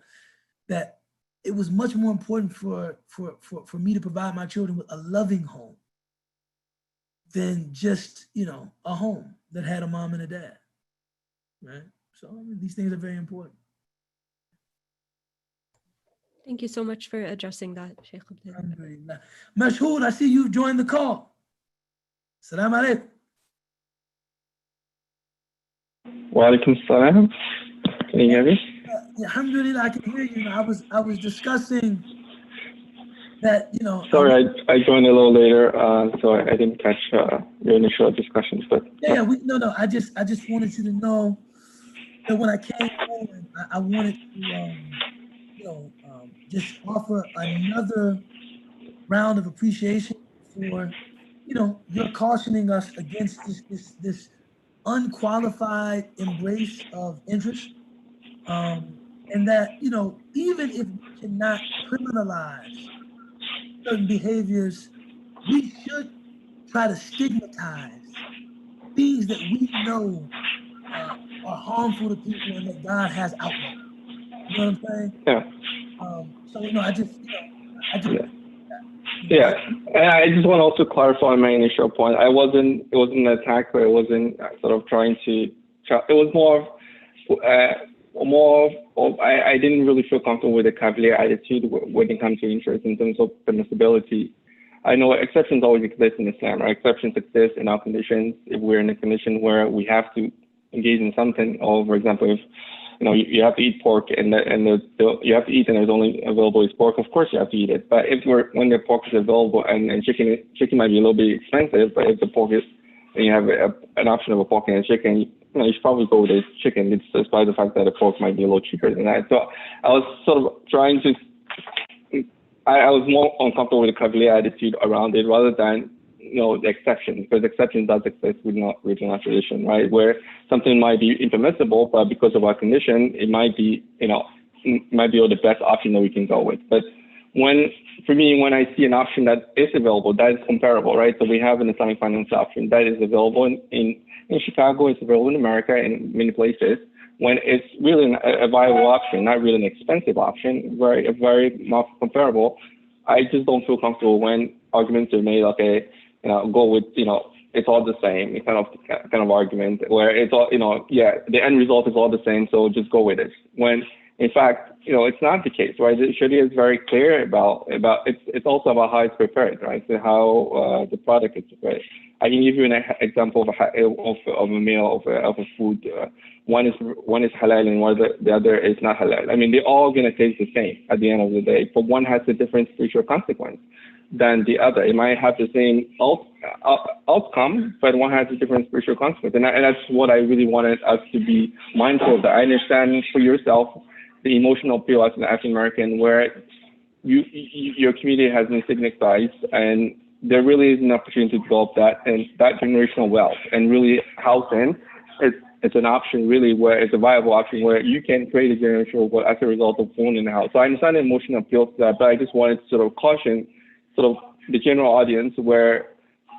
That it was much more important for me to provide my children with a loving home than just, a home that had a mom and a dad, right? So these things are very important. Thank you so much for addressing that, Sheikh Abdul. Mashhood, I see you've joined the call. Salam alaikum. Wa alaikum salam. Can you hear me? Alhamdulillah, I can hear you. I was discussing that, Sorry, I joined a little later, so I didn't catch your initial discussions. But no. I just wanted you to know that when I came on, I wanted to, just offer another round of appreciation for, you're cautioning us against this unqualified embrace of interest, and that, even if we cannot criminalize certain behaviors, we should try to stigmatize things that we know are harmful to people and that God has outlawed. You know what I'm saying? Yeah. So I just Yeah, and I just want to also clarify my initial point. It wasn't an attack, or it wasn't sort of trying to. It was more I didn't really feel comfortable with the cavalier attitude when it comes to interest in terms of permissibility. I know exceptions always exist in Islam, right? Exceptions exist in our conditions. If we're in a condition where we have to engage in something, or for example, if you have to eat pork and you have to eat and there's only available is pork, of course you have to eat it. But when the pork is available and chicken might be a little bit expensive, but if the pork is, and you have an option of a pork and a chicken, you should probably go with the chicken, despite the fact that the pork might be a little cheaper than that. So I was sort of trying to I was more uncomfortable with the cavalier attitude around it rather than, the exception, because exception does exist within regional tradition, right? Where something might be impermissible, but because of our condition, it might be, might be the best option that we can go with. But for me, when I see an option that is available, that is comparable, right? So we have an Islamic finance option that is available in Chicago, it's available in America, in many places. When it's really a viable option, not really an expensive option, very much comparable, I just don't feel comfortable when arguments are made, okay, go with, it's all the same, kind of argument where it's all, the end result is all the same, so just go with it. When in fact, it's not the case, right? The Sharia is very clear about it's also about how it's prepared, right? So how the product is prepared. I can give you an example of a meal of a food. One is halal and the other is not halal. I mean, they're all going to taste the same at the end of the day, but one has a different spiritual consequence than the other. It might have the same outcome, but one has a different spiritual consequence. And that's what I really wanted us to be mindful of. That I understand for yourself the emotional appeal as an African American, where your community has been stigmatized, and there really is an opportunity to develop that and that generational wealth and really house in. It's an option really where it's a viable option where you can create a generational wealth as a result of owning a house. So I understand the emotional appeal to that, but I just wanted to sort of caution the general audience where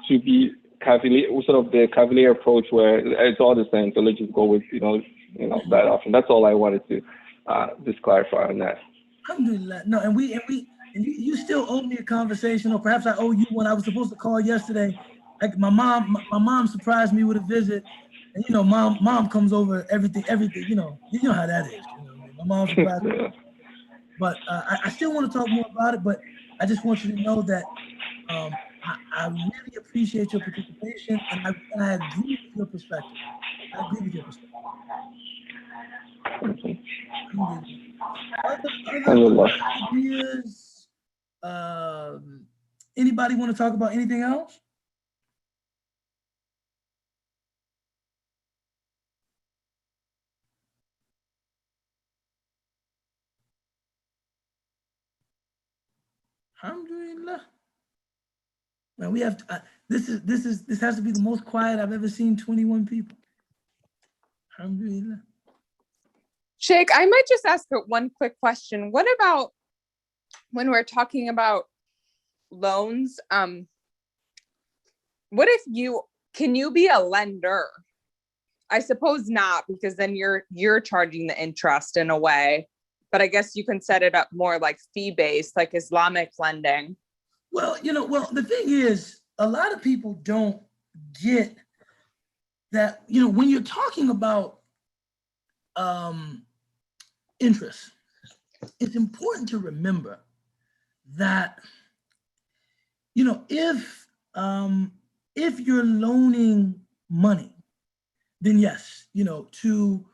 to be cavalier, the cavalier approach where it's all the same. So let's just go with that option. That's all I wanted to just clarify on that. Alhamdulillah. No, and you still owe me a conversation, or perhaps I owe you one. I was supposed to call yesterday. Like my mom surprised me with a visit, and mom comes over everything. You know how that is. My mom surprised me. But I still want to talk more about it. But I just want you to know that I really appreciate your participation, and I agree with your perspective. I agree with your perspective. Other ideas? Anybody want to talk about anything else? Alhamdulillah. Man, we have to, this has to be the most quiet I've ever seen 21 people. Alhamdulillah. Sheikh, I might just ask one quick question. What about when we're talking about loans? What if can you be a lender? I suppose not, because then you're charging the interest in a way, but I guess you can set it up more like fee-based, like Islamic lending. Well, the thing is, a lot of people don't get that, when you're talking about interest, it's important to remember that, if you're loaning money, then yes, to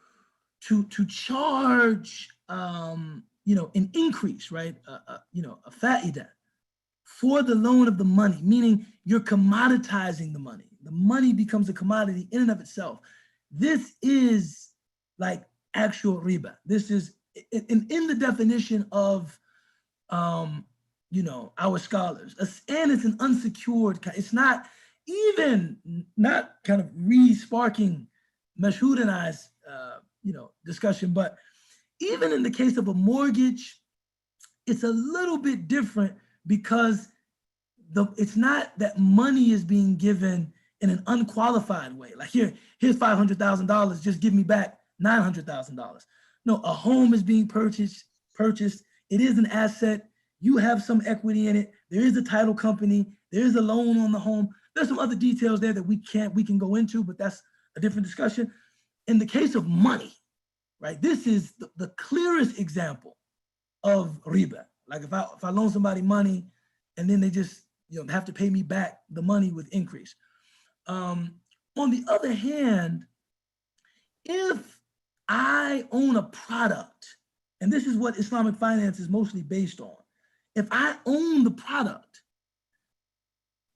charge, an increase, right? A fa'idah for the loan of the money, meaning you're commoditizing the money. The money becomes a commodity in and of itself. This is like actual riba. This is in the definition of, our scholars, and it's an unsecured. It's not kind of re-sparking Mashhud and I's, discussion, but even in the case of a mortgage, it's a little bit different because it's not that money is being given in an unqualified way. Like here's $500,000, just give me back $900,000. No, a home is being purchased. It is an asset. You have some equity in it. There is a title company. There is a loan on the home. There's some other details there that we can go into, but that's a different discussion. In the case of money, right? This is the clearest example of riba. Like if I loan somebody money and then they just have to pay me back the money with increase. On the other hand, if I own a product, and this is what Islamic finance is mostly based on, if I own the product,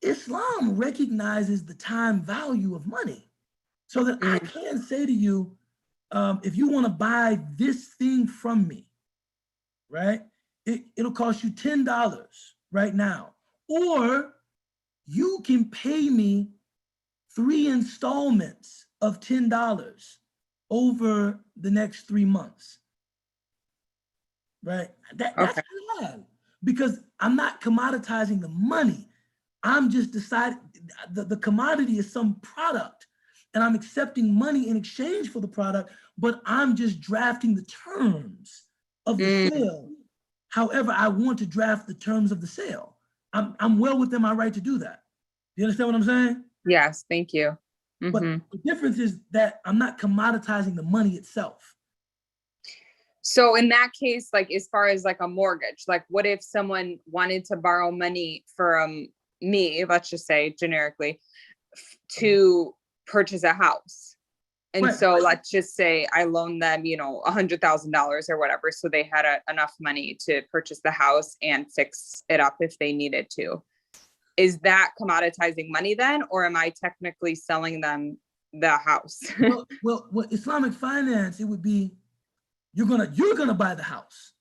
Islam recognizes the time value of money, so that I can say to you, if you want to buy this thing from me, right? it'll cost you $10 right now, or you can pay me 3 installments of $10 over the next 3 months, right? That's halal, because I'm not commoditizing the money. I'm just deciding the commodity is some product, and I'm accepting money in exchange for the product, but I'm just drafting the terms of the sale. However, I want to draft the terms of the sale. I'm well within my right to do that. You understand what I'm saying? Yes, thank you. But the difference is that I'm not commoditizing the money itself. So in that case, like as far as like a mortgage, like what if someone wanted to borrow money from me, let's just say generically, to purchase a house? And Right. so let's just say I loaned them, you know, $100,000 or whatever. So they had enough money to purchase the house and fix it up if they needed to. Is that commoditizing money then, or am I technically selling them the house? well, Islamic finance, it would be, you're gonna buy the house.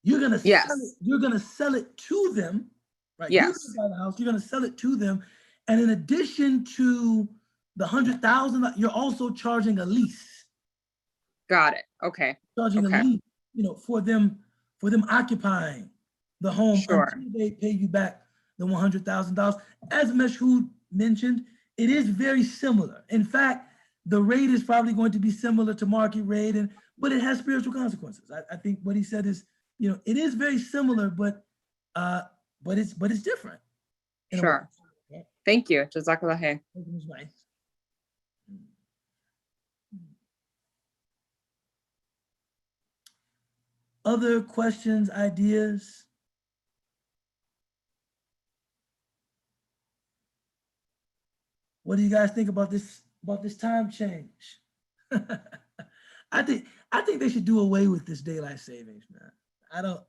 You're gonna sell it to them, right? Yes. You're gonna buy the house, you're gonna sell it to them. And in addition to the 100,000, you're also charging a lease. Got it. Okay. Charging a lease, you know, for them occupying the home until they pay you back the $100,000. As Mashhood mentioned, it is very similar. In fact, the rate is probably going to be similar to market rate, but it has spiritual consequences. I think what he said is, you know, it is very similar, but it's different. Sure. Thank you. Jazakallah khair. Other questions, ideas? What do you guys think about this time change? I think they should do away with this daylight savings, man. I don't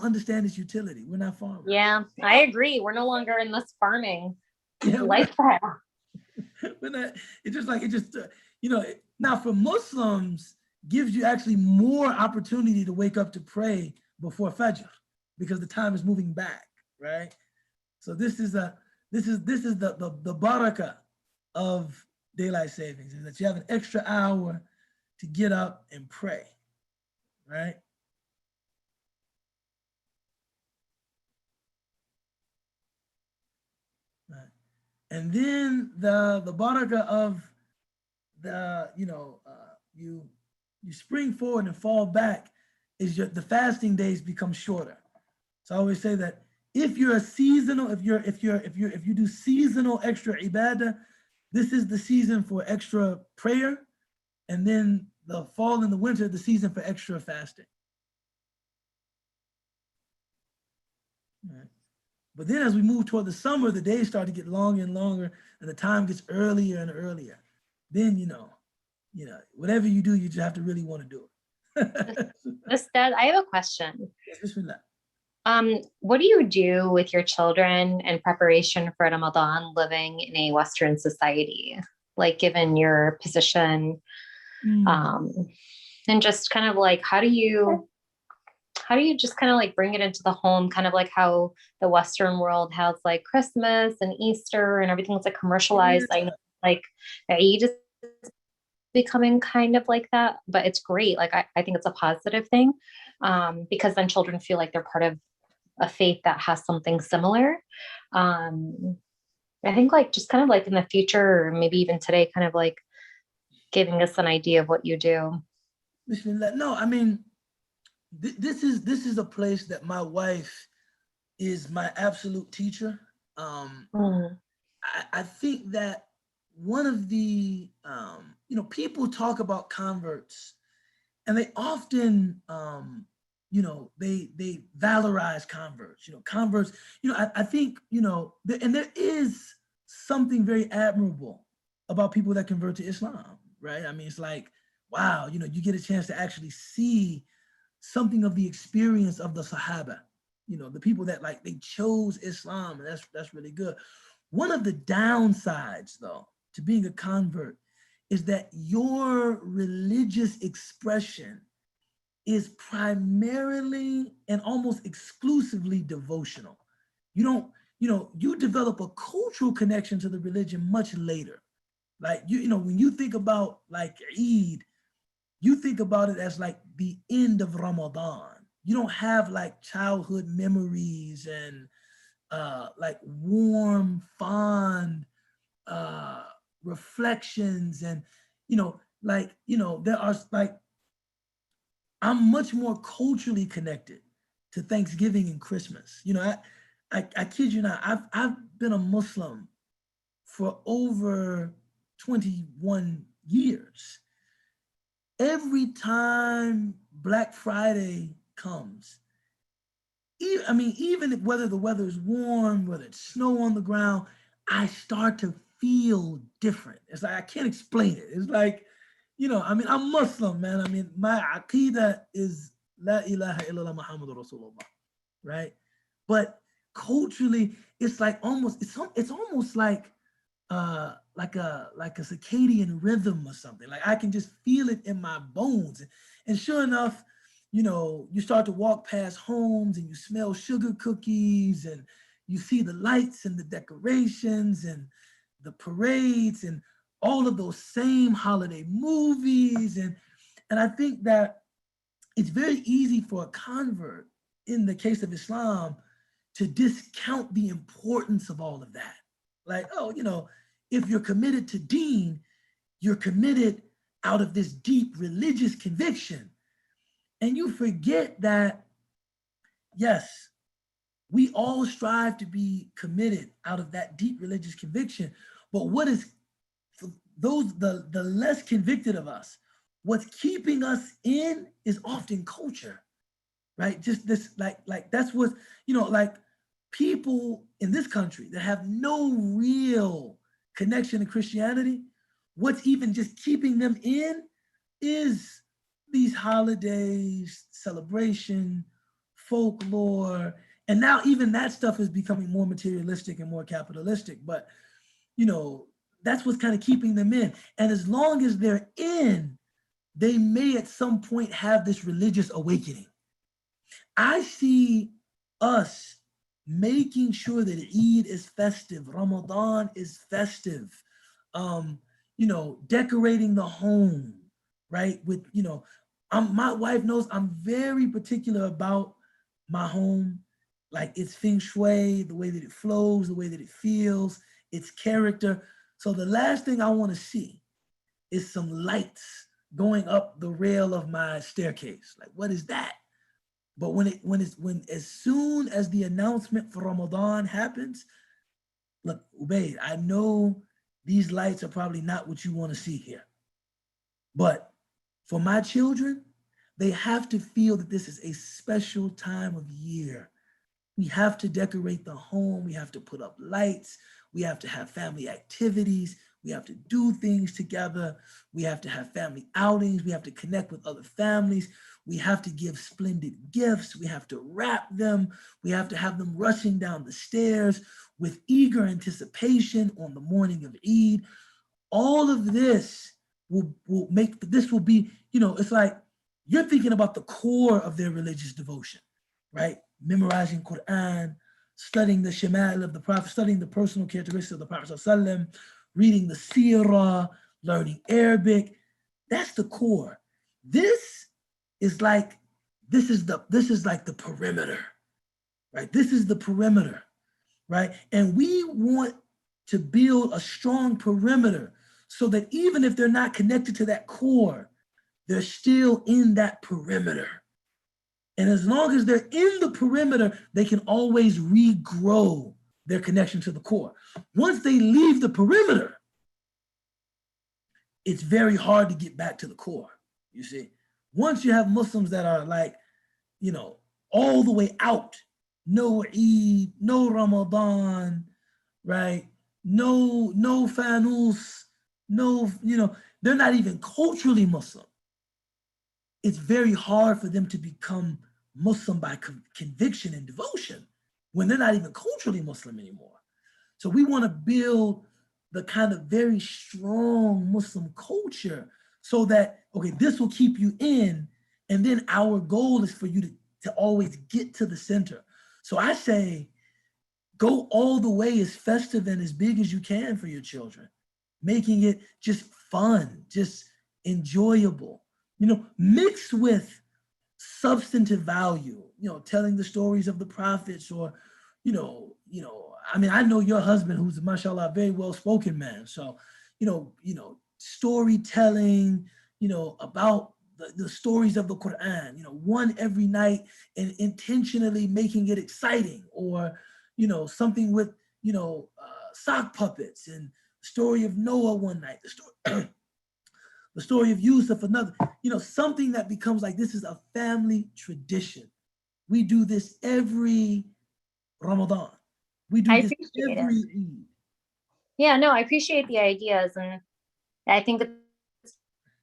understand its utility. We're not farmers. Yeah, I agree. We're no longer in this farming lifestyle. We're not, you know, now for Muslims, gives you actually more opportunity to wake up to pray before Fajr, because the time is moving back, right? So this is the barakah of daylight savings, is that you have an extra hour to get up and pray, right? And then the barakah of the, you know, you spring forward and fall back is the fasting days become shorter. So I always say that if you're a seasonal, if you do seasonal extra ibadah, this is the season for extra prayer, and then the fall and the winter, the season for extra fasting. Right. But then as we move toward the summer, the days start to get longer and longer, and the time gets earlier and earlier. Then, you know, whatever you do, you just have to really want to do it. Ustad, I have a question. Yes, bismillah. What do you do with your children in preparation for Ramadan living in a Western society? Like, given your position, and just kind of like, how do you just kind of like bring it into the home, kind of like how the Western world has like Christmas and Easter and everything's like commercialized. I know like Eid is becoming kind of like that, but it's great. Like, I think it's a positive thing, because then children feel like they're part of a faith that has something similar. I think like just kind of like in the future, or maybe even today, kind of like giving us an idea of what you do. No, I mean, this is a place that my wife is my absolute teacher. I think that one of the, you know, people talk about converts, and they often, you know, they valorize converts. You know, converts. You know, I think, you know, and there is something very admirable about people that convert to Islam, right? I mean, it's like, wow, you know, you get a chance to actually see something of the experience of the Sahaba. You know, the people that like they chose Islam, and that's really good. One of the downsides, though, to being a convert is that your religious expression is primarily and almost exclusively devotional. You don't, you develop a cultural connection to the religion much later. Like, when you think about like Eid, you think about it as like the end of Ramadan. You don't have like childhood memories and like warm, fond reflections. And, there are like, I'm much more culturally connected to Thanksgiving and Christmas. I kid you not, I've been a Muslim for over 21 years. Every time Black Friday comes, even whether the weather is warm, whether it's snow on the ground, I start to feel different. It's like, I can't explain it. It's like, I'm Muslim, man. My aqidah is La ilaha illallah Muhammadur Rasulullah, right? But culturally, it's like it's almost like a circadian rhythm or something. Like, I can just feel it in my bones. And sure enough, you start to walk past homes and you smell sugar cookies and you see the lights and the decorations and the parades and all of those same holiday movies. And I think that it's very easy for a convert, in the case of Islam, to discount the importance of all of that. Like, oh, if you're committed to deen, you're committed out of this deep religious conviction. And you forget that, yes, we all strive to be committed out of that deep religious conviction. But what is, for those, the less convicted of us, what's keeping us in is often culture, right? Just this, like that's what, like people in this country that have no real connection to Christianity, what's even just keeping them in is these holidays, celebration, folklore. And now even that stuff is becoming more materialistic and more capitalistic. But, that's what's kind of keeping them in. And as long as they're in, they may at some point have this religious awakening. I see us making sure that Eid is festive, Ramadan is festive, decorating the home, right? With, my wife knows I'm very particular about my home, like its feng shui, the way that it flows, the way that it feels, its character. So the last thing I want to see is some lights going up the rail of my staircase. Like, what is that? But as soon as the announcement for Ramadan happens, look, Ubayd, I know these lights are probably not what you want to see here. But for my children, they have to feel that this is a special time of year. We have to decorate the home. We have to put up lights. We have to have family activities. We have to do things together. We have to have family outings. We have to connect with other families. We have to give splendid gifts. We have to wrap them. We have to have them rushing down the stairs with eager anticipation on the morning of Eid. All of this will be, it's like you're thinking about the core of their religious devotion, right? Memorizing Quran, studying the shama'il of the Prophet, studying the personal characteristics of the Prophet ﷺ, reading the seerah, learning Arabic. That's the core. This is like the perimeter, right? This is the perimeter, right? And we want to build a strong perimeter so that even if they're not connected to that core, they're still in that perimeter. And as long as they're in the perimeter, they can always regrow their connection to the core. Once they leave the perimeter, it's very hard to get back to the core, you see. Once you have Muslims that are like, all the way out, no Eid, no Ramadan, right? No fanus, they're not even culturally Muslim. It's very hard for them to become Muslim by conviction and devotion when they're not even culturally Muslim anymore. So we want to build the kind of very strong Muslim culture so that, okay, this will keep you in, And then our goal is for you to always get to the center. So I say, go all the way as festive and as big as you can for your children, making it just fun, just enjoyable, mixed with substantive value, telling the stories of the prophets, or, I mean, I know your husband, who's, mashallah, very well-spoken man. So, storytelling, about the stories of the Quran, one every night, and intentionally making it exciting, or, something with, sock puppets, and story of Noah one night, the story of Yusuf another, something that becomes like, this is a family tradition. We do this every Ramadan. We do this every Eid. Yeah, no, I appreciate the ideas. And I think it's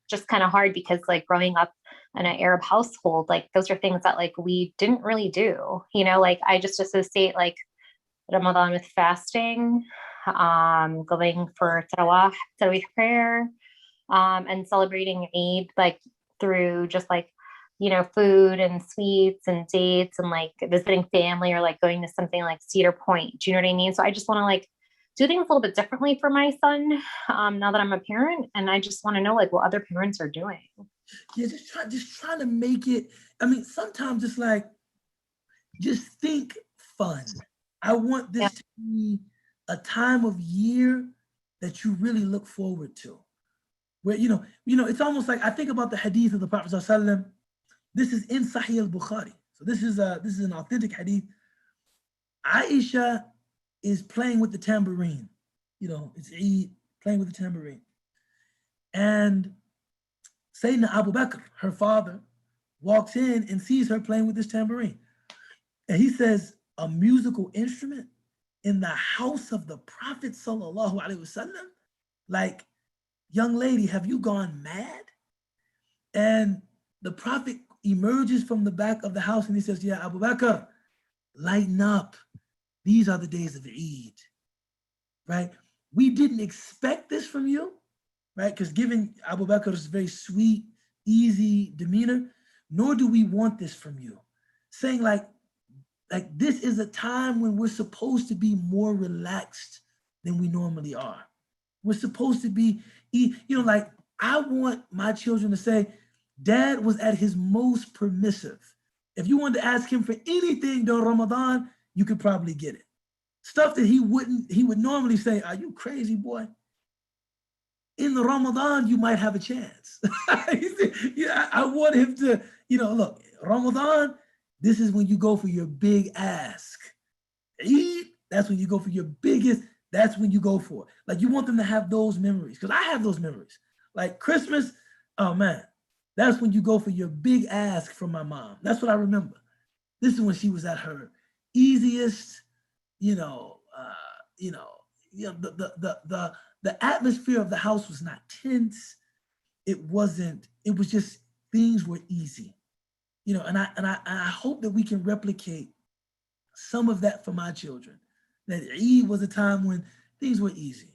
just kind of hard because like growing up in an Arab household, like those are things that like we didn't really do, like I just associate like Ramadan with fasting, going for tarawih prayer, and celebrating Eid like through just like, food and sweets and dates and like visiting family, or like going to something like Cedar Point. Do you know what I mean? So I just want to like do things a little bit differently for my son, now that I'm a parent, and I just want to know like what other parents are doing. Yeah, just trying to make it. I mean, sometimes it's like, just think fun. I want this to be a time of year that you really look forward to. Where, it's almost like, I think about the hadith of the Prophet ﷺ. This is in Sahih al-Bukhari. So this is an authentic hadith. Aisha is playing with the tambourine. It's Eid, playing with the tambourine. And Sayyidina Abu Bakr, her father, walks in and sees her playing with this tambourine. And he says, a musical instrument in the house of the Prophet sallallahu alaihi wasallam? Like, young lady, have you gone mad? And the Prophet emerges from the back of the house and he says, yeah, Abu Bakr, lighten up. These are the days of Eid, right? We didn't expect this from you, right? Because given Abu Bakr's very sweet, easy demeanor, nor do we want this from you. Saying like this is a time when we're supposed to be more relaxed than we normally are. We're supposed to be, like, I want my children to say, Dad was at his most permissive. If you wanted to ask him for anything during Ramadan, you could probably get it. Stuff that he would normally say, are you crazy, boy? In the Ramadan, you might have a chance. Yeah, I want him to, look, Ramadan, this is when you go for your big ask. Eid, that's when you go for your biggest, that's when you go for it. Like, you want them to have those memories, because I have those memories. Like Christmas, oh man, that's when you go for your big ask from my mom. That's what I remember. This is when she was at her easiest, the atmosphere of the house was not tense. It was just, things were easy, and I hope that we can replicate some of that for my children. That Eid was a time when things were easy,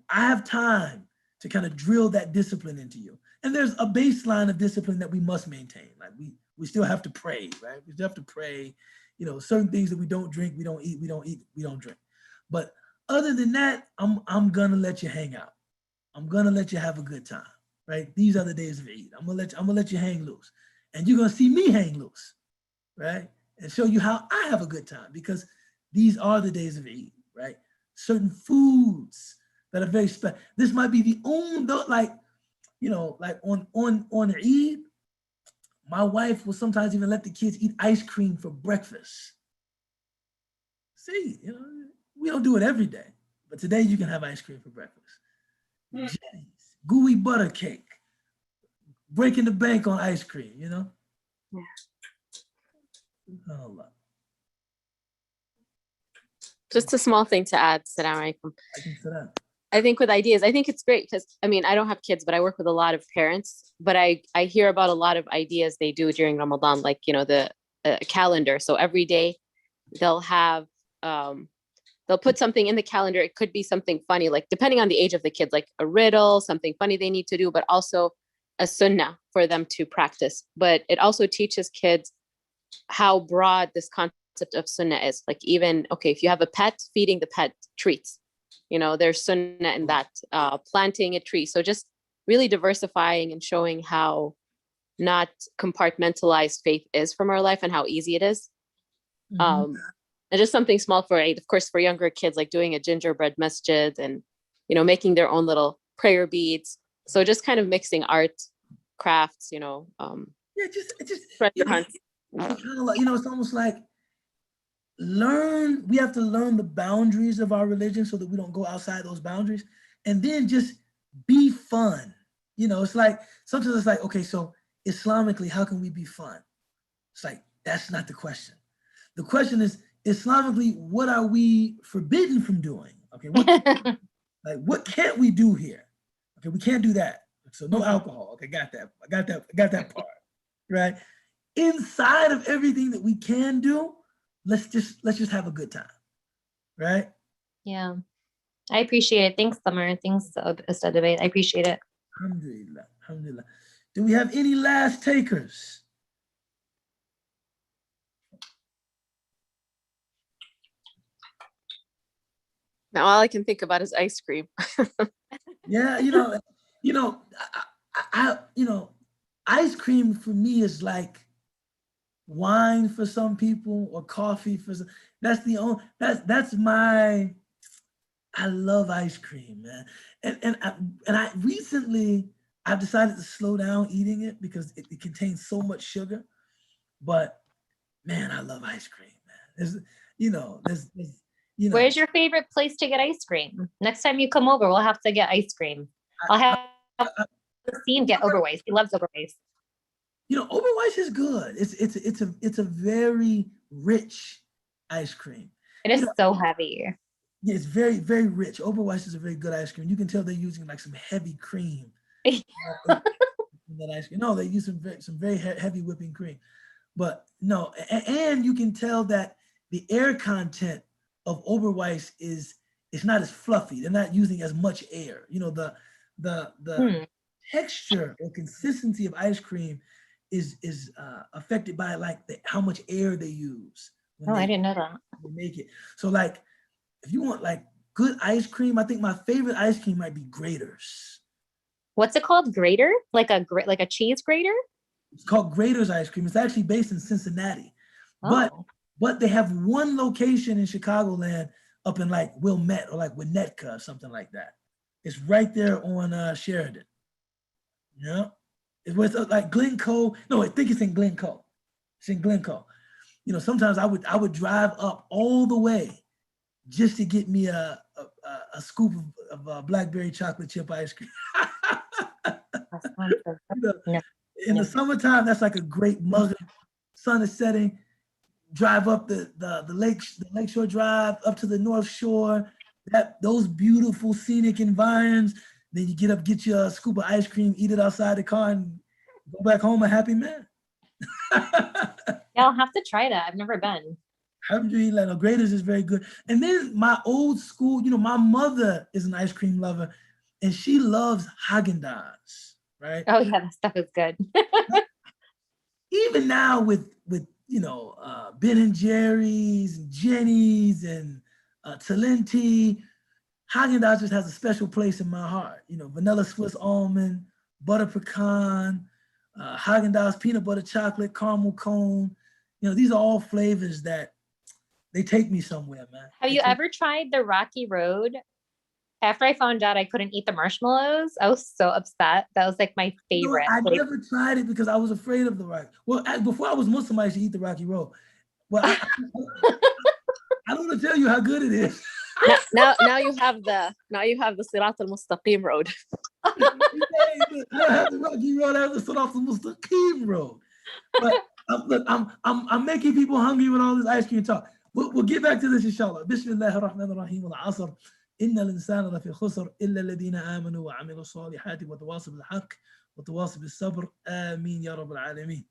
I have time to kind of drill that discipline into you. And there's a baseline of discipline that we must maintain. Like we still have to pray, right? We still have to pray, certain things that we don't drink, we don't eat, we don't drink. But other than that, I'm gonna let you hang out. I'm gonna let you have a good time, right? These are the days of Eid. I'm gonna let you hang loose. And you're gonna see me hang loose, right? And show you how I have a good time, because these are the days of Eid, right? Certain foods that are very special. This might be the only, like on Eid, my wife will sometimes even let the kids eat ice cream for breakfast. See, we don't do it every day, but today you can have ice cream for breakfast. Jenny's, gooey butter cake, breaking the bank on ice cream, Yeah. Oh, Just a small thing to add, Assalamu alaikum. I think with ideas, I think it's great because, I mean, I don't have kids, but I work with a lot of parents, but I hear about a lot of ideas they do during Ramadan, like, the calendar. So every day they'll have, they'll put something in the calendar. It could be something funny, like depending on the age of the kids, like a riddle, something funny they need to do, but also a sunnah for them to practice, but it also teaches kids how broad this concept of sunnah is. Like even, okay, if you have a pet, feeding the pet treats, you know, there's sunnah in that, planting a tree. So just really diversifying and showing how not compartmentalized faith is from our life and how easy it is. And just something small for, of course, for younger kids, like doing a gingerbread masjid and, you know, making their own little prayer beads. So just kind of mixing art, crafts, you know, Yeah, just treasure hunts. you know, it's almost like we have to learn the boundaries of our religion so that we don't go outside those boundaries, and then just be fun. You know, it's like, sometimes it's like, okay, so Islamically, how can we be fun? It's like, that's not the question. The question is, Islamically, what are we forbidden from doing? Okay, what can't we do here? Okay, we can't do that. So no alcohol. Okay, got that. I got that part. Right? Inside of everything that we can do, let's just have a good time. Right? Yeah. I appreciate it. Thanks, Summer. Thanks, Ustad Ubayd. I appreciate it. Alhamdulillah. Alhamdulillah. Do we have any last takers? Now all I can think about is ice cream. Yeah, ice cream for me is like wine for some people or coffee for some. That's my. I love ice cream, man, and I recently I've decided to slow down eating it because it contains so much sugar. But man, I love ice cream, man. Where's your favorite place to get ice cream? Next time you come over, we'll have to get ice cream. I'll have Steve get Oberweis. He loves Oberweis. You know, Oberweis is good. It's a very rich ice cream. It is so heavy. Yeah, it's very, very rich. Oberweis is a very good ice cream. You can tell they're using like some heavy cream. In that ice cream. No, they use some very heavy whipping cream. But no, and you can tell that the air content of Oberweis is not as fluffy. They're not using as much air. You know, the texture or consistency of ice cream is affected by like how much air they use. I didn't know that. They make it. So like, if you want like good ice cream, I think my favorite ice cream might be Grater's. What's it called? Grater? Like a cheese grater? It's called Grater's ice cream. It's actually based in Cincinnati, but they have one location in Chicagoland up in like Wilmette or like Winnetka or something like that. It's right there on Sheridan. Yeah, it was like Glencoe. No, I think it's in Glencoe. It's in Glencoe. You know, sometimes I would drive up all the way just to get me a scoop of blackberry chocolate chip ice cream. In the summertime, that's like a great mug. Sun is setting. Drive up the lakeshore drive up to the North Shore. Those beautiful scenic environs. Then you get up, get you a scoop of ice cream, eat it outside the car, and go back home a happy man. Yeah, I'll have to try that. I've never been. Alhamdulillah, no, Grater's is very good. And then my old school, you know, my mother is an ice cream lover, and she loves Haagen-Dazs, right? Oh yeah, that stuff is good. Even now with you know, Ben and Jerry's, and Jenny's, and Talenti, Haagen-Dazs just has a special place in my heart. You know, vanilla Swiss almond, butter pecan, Haagen-Dazs peanut butter chocolate, caramel cone. You know, these are all flavors that they take me somewhere, man. Have you ever tried the Rocky Road? After I found out I couldn't eat the marshmallows, I was so upset. That was like my favorite. I never tried it because I was afraid of the Rocky. Well, before I was Muslim, I used to eat the Rocky Road. Well, I don't want to tell you how good it is. now you have the Sirat al-Mustaqim road. I have the Rocky Road, I have the Sirat al-Mustaqim road. But look, I'm making people hungry with all this ice cream talk. We'll get back to this, inshallah. Bismillah ar-Rahman ar-Rahim al-Asr. إن الإنسان لفي خسر إلا الذين آمنوا وعملوا الصالحات وتواصوا بالحق وتواصوا بالصبر آمين يا رب العالمين.